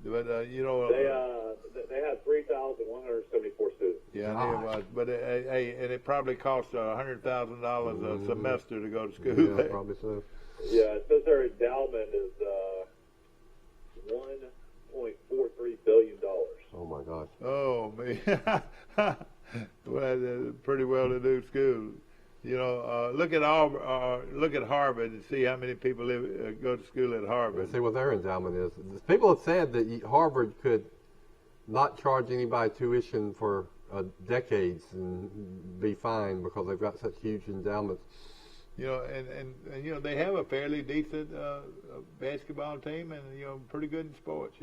But they had 3,174 students. Yeah, I knew it was. But and it probably cost $100,000 a semester to go to school. Yeah, probably so. Yeah, it says their endowment is $1.43 billion. Oh my gosh. Oh man, well, that's a pretty well-to-do school. Look at Harvard and see how many people go to school at Harvard. See what their endowment is. People have said that Harvard could not charge anybody tuition for decades and be fine because they've got such huge endowments. And they have a fairly decent basketball team, and pretty good in sports.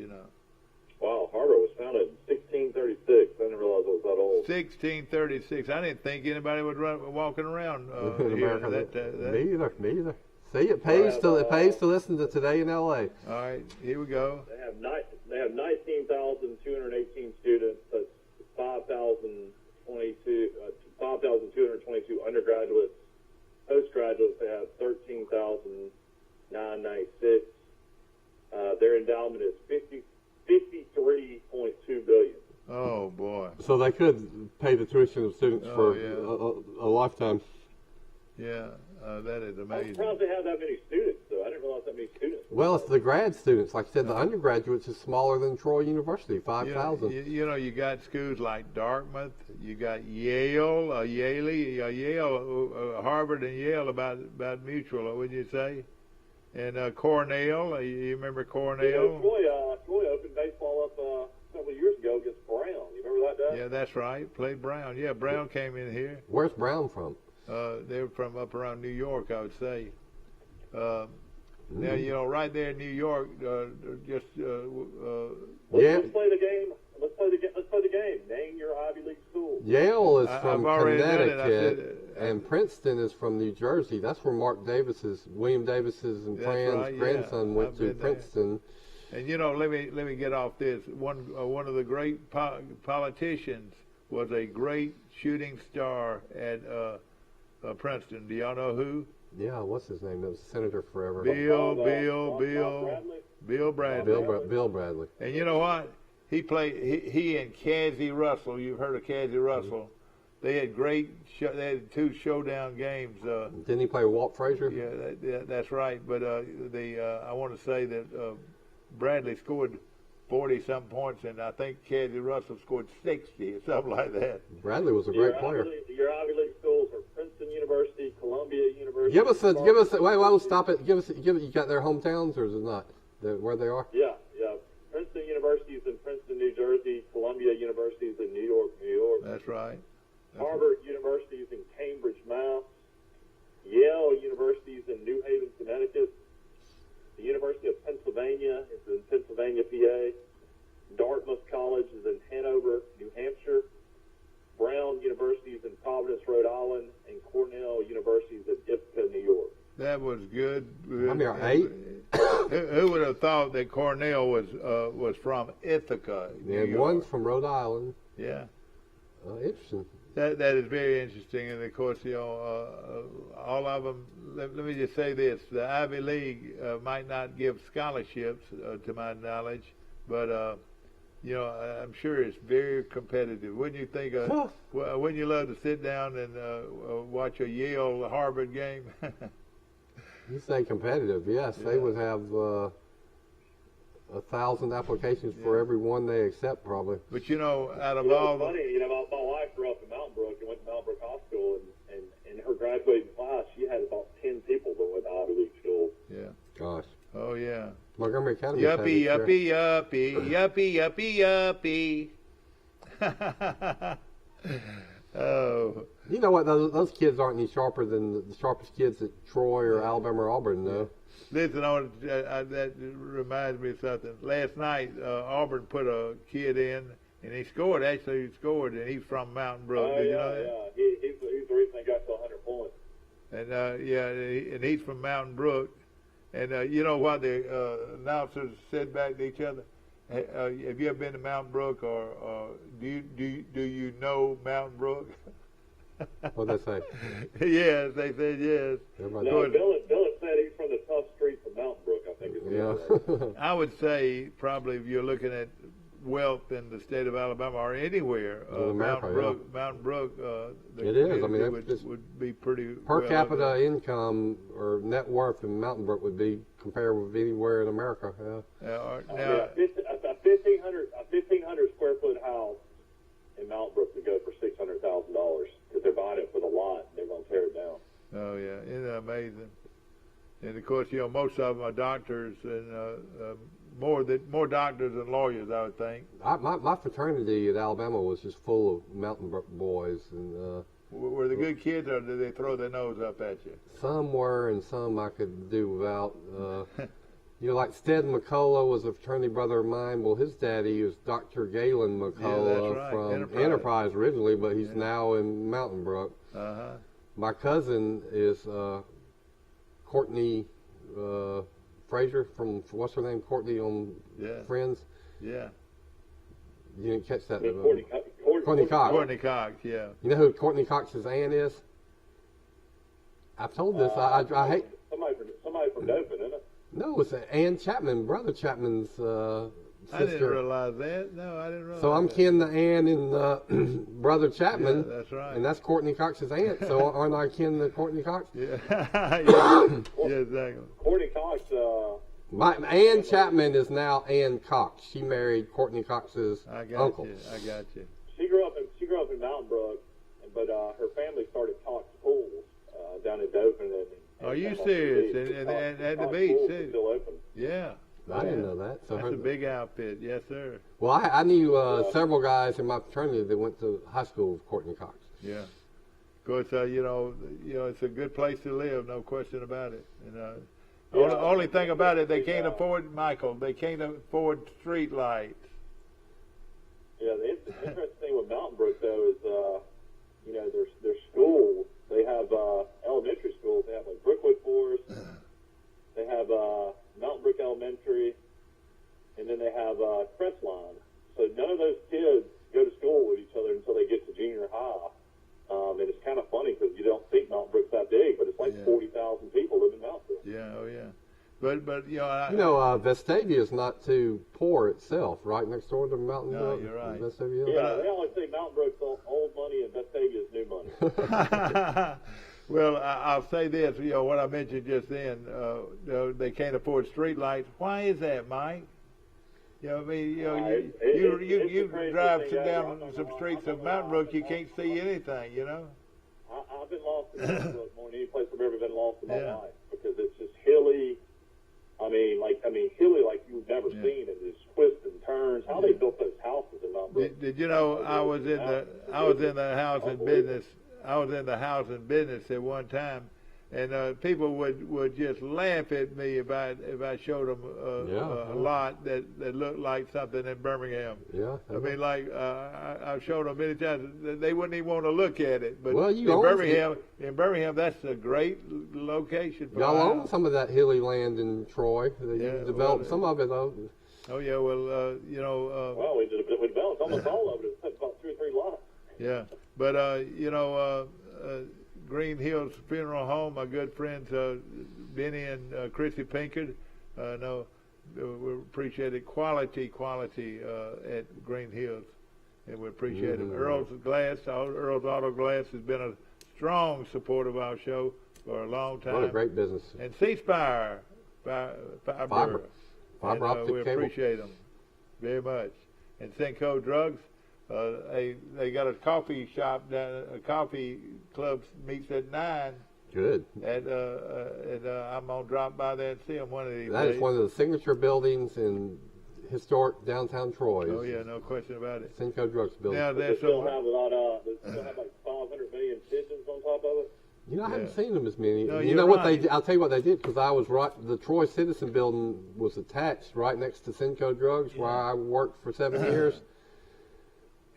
Wow, Harvard was founded in 1636. I didn't realize it was that old. 1636. I didn't think anybody would walking around here. Me either. See, it pays to listen to Today in L.A. All right, here we go. They have 19,218 students. That's 5,222 undergraduates. Postgraduates, they have 13,996. Their endowment is $53.2 billion. Oh boy! So they could pay the tuition of students for a lifetime. Yeah, that is amazing. I'm surprised they have that many students, though. I didn't realize that many students. Well, it's the grad students. Like I said, the undergraduates is smaller than Troy University, 5,000. You got schools like Dartmouth. You got Yale, Harvard and Yale about mutual, wouldn't you say? And Cornell, you remember Cornell? Troy opened baseball up a couple of years ago against Brown. You remember that, that? Yeah, that's right. Played Brown. Yeah, Brown came in here. Where's Brown from? They were from up around New York, I would say. Now, right there in New York, Let's play the game. Let's play the game. Name your Ivy League school. Yale is from I've already done it. Connecticut, and Princeton is from New Jersey. That's where William Davis's and Fran's grandson went to Princeton. And let me get off this. One of the great politicians was a great shooting star at Princeton. Do y'all know who? Yeah, what's his name? That was senator forever. Bill Bradley. Bill Bradley. And you know what? He and Cassie Russell. You've heard of Cassie Russell. They had they had 2 showdown games. Didn't he play Walt Frazier? Yeah, that's right. But I want to say that Bradley scored 40-something points, and I think Cassie Russell scored 60 or something like that. Bradley was a great player. Your Ivy League schools are Princeton University, Columbia University. Wait, stop it. You got their hometowns, or is it not? Where they are? Yeah. Princeton University is in Princeton, New Jersey. Columbia University is in New York, New York. That's right. Harvard University is in Cambridge, Mass. Yale University is in New Haven, Connecticut. The University of Pennsylvania is in Pennsylvania, PA. Dartmouth College is in Hanover, New Hampshire. Brown University is in Providence, Rhode Island. And Cornell University is in Ithaca, New York. That was good. I mean, 8. Who would have thought that Cornell was from Ithaca? And one's from Rhode Island. Yeah. Interesting. That is very interesting, and of course, all of them. Let me just say this: the Ivy League might not give scholarships, to my knowledge, but I'm sure it's very competitive. Wouldn't you think? Wouldn't you love to sit down and watch a Yale Harvard game? You say competitive? Yes, they would have 1,000 applications for every one they accept, probably. But out of all, it's funny. My wife grew up in Mountain Brook and went to Mountain Brook High School, and in her graduating class, she had about 10 people that went to Ivy League schools. Yeah. Gosh. Oh yeah. Montgomery Academy. Yuppie. Oh. You know what? Those kids aren't any sharper than the sharpest kids at Troy or Alabama or Auburn, though. Listen, that reminds me of something. Last night, Auburn put a kid in, and he scored. Actually, he scored, and he's from Mountain Brook. Did you know that? Yeah. He's the reason they got to 100 points. And and he's from Mountain Brook. And you know what the announcers said back to each other? Have you ever been to Mountain Brook, or do you know Mountain Brook? What'd they say? Yes, they said yes. No, Bill said he's from the tough streets of Mountain Brook, I think. I would say probably if you're looking at wealth in the state of Alabama or anywhere, Mountain Brook, it is. I mean, would be pretty per capita income or net worth in Mountain Brook would be comparable with anywhere in America. Now, a 1,500 square foot house in Mountain Brook would go for $600,000 because they're buying it for the lot and they're going to tear it down. Oh yeah, isn't that amazing? And of course, most of them are doctors, and more doctors than lawyers, I would think. My fraternity at Alabama was just full of Mountain Brook boys, and were the good kids, or did they throw their nose up at you? Some were, and some I could do without. Like Stead McCullough was a fraternity brother of mine. Well, his daddy was Dr. Galen McCullough from Enterprise originally, but he's now in Mountain Brook. Uh-huh. My cousin is Courtney Frazier from, what's her name? Courtney on Friends? Yeah. You didn't catch that? Courtney Cox. Courtney Cox, yeah. You know who Courtney Cox's aunt is? I've told this. I hate... Somebody from Dothan, isn't it? No, it's Ann Chapman, Brother Chapman's sister. I didn't realize that. No, I didn't realize So I'm kin to Ann and Brother Chapman. Yeah, that's right. And that's Courtney Cox's aunt. So aren't I kin to Courtney Cox? Yeah. Yeah, exactly. Courtney Cox. Ann Chapman is now Ann Cox. She married Courtney Cox's uncle. I got you. She grew up in Mountain Brook, but her family started Cox Pools down in Dothan. Are you serious? And at the beach too? Still open. Yeah. I didn't know that. So that's a big outfit, yes, sir. Well, I knew several guys in my fraternity that went to high school with Courtney Cox. Yeah. Of course, you know, it's a good place to live, no question about it. And only thing about it, they can't afford, Michael, they can't afford street lights. Yeah, the interesting thing with Mountain Brook, though, is, you know, their schools, they have elementary schools. They have, like, Brookwood Forest. They have Mountain Brook Elementary. And then they have Crestline. So none of those kids go to school with each other until they get to junior high. And it's kind of funny because you don't think Mountain Brook's that big, but it's like 40,000 people live in Mountain Brook. Yeah, oh, yeah. But you know, Vestavia is not too poor itself, right next door to Mountain Brook. No, you're right. Vestavia. Yeah, they always say Mountain Brook's old money and Vestavia's new money. Well, I'll say this. You know what I mentioned just then. They can't afford street lights. Why is that, Mike? You know, I mean, you know, you drive down some streets of Mountain Brook, you can't see anything. You know. I've been lost in Mountain Brook more than any place I've ever been lost in my life because it's just hilly. I mean, hilly like you've never seen it. There's twists and turns. How they built those houses in Mountain Brook. Did you know I was in the housing business. I was in the housing business at one time, and people would just laugh at me if I showed them a lot that looked like something in Birmingham. Yeah. I mean, like I've showed them many times. They wouldn't even want to look at it. But in Birmingham, that's a great location for y'all own some of that hilly land in Troy. You developed some of it. Oh yeah, well you know. Well, we developed almost all of it. It's about 2 or 3 lots. Yeah, but you know, Green Hills Funeral Home, my good friends Benny and Chrissy Pinkard, no, we appreciate it. Quality at Green Hills, and we appreciate it. Earl's Auto Glass has been a strong supporter of our show for a long time. What a great business. And C-Spire Fiber optic we appreciate them very much. And Cinco Drugs. They got a coffee shop down. A coffee club meets at 9. Good. And I'm gonna drop by there and see them one of these days. That is one of the signature buildings in historic downtown Troy. Oh yeah, no question about it. Cinco Drugs building. Now they still have a lot of. They still have like 500 million pigeons on top of it. You know, I haven't seen them as many. No, you know what they? I'll tell you what they did because I was right. The Troy Citizen Building was attached right next to Cinco Drugs, where I worked for 7 years.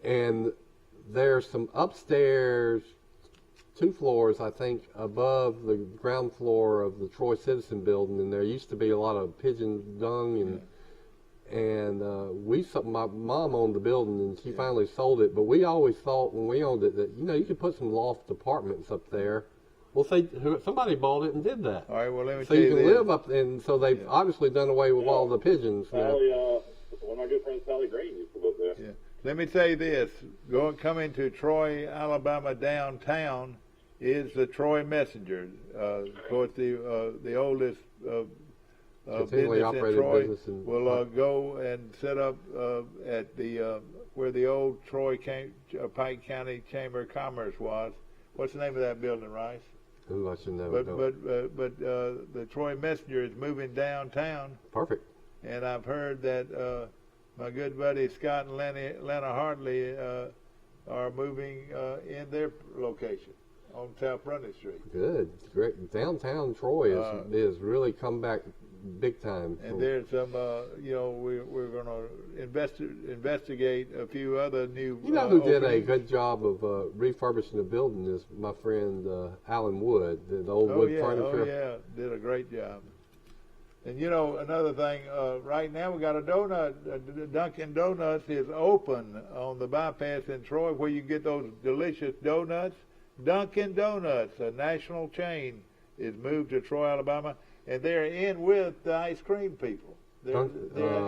And there's some upstairs, 2 floors, I think, above the ground floor of the Troy Citizen Building, and there used to be a lot of pigeon dung, and my mom owned the building, and she finally sold it. But we always thought when we owned it that you could put some loft apartments up there. Well, say somebody bought it and did that. All right, well let me so tell you can this. live up, and so they've obviously done away with all the pigeons. Sally, one of my good friends, Sally Green, used to live there. Yeah. Let me say this: coming to Troy, Alabama downtown is the Troy Messenger. Of course, the oldest business in Troy will go and set up at the where the old Troy Pike County Chamber of Commerce was. What's the name of that building, Rice? Ooh, I should know. But the Troy Messenger is moving downtown. Perfect. And I've heard that. My good buddy Scott and Lana Hartley are moving in their location on South Brundy Street. Good, great. Downtown Troy is really come back big time. And there's some, we're going to investigate a few other new. You know who did a good job of refurbishing the building is my friend Alan Wood, the old wood furniture. Oh yeah, did a great job. And you know, another thing, right now we got a donut. Dunkin' Donuts is open on the bypass in Troy where you get those delicious donuts. Dunkin' Donuts, a national chain, is moved to Troy, Alabama, and they're in with the ice cream people. They're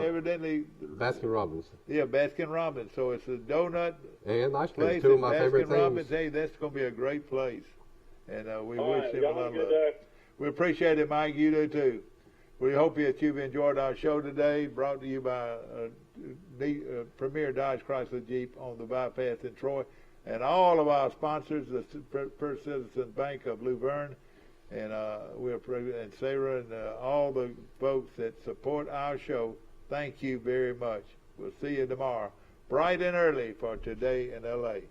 evidently Baskin Robbins. Yeah, Baskin Robbins. So it's a donut and ice cream. Place 2 of my favorite Baskin things. Robbins. Hey, that's going to be a great place, and we wish them a lot of luck. Day. We appreciate it, Mike. You do too. We hope that you've enjoyed our show today, brought to you by Premier Dodge Chrysler Jeep on the bypass in Troy, and all of our sponsors, the First Citizens Bank of Luverne, And and Sarah and all the folks that support our show, thank you very much. We'll see you tomorrow, bright and early, for Today in L.A.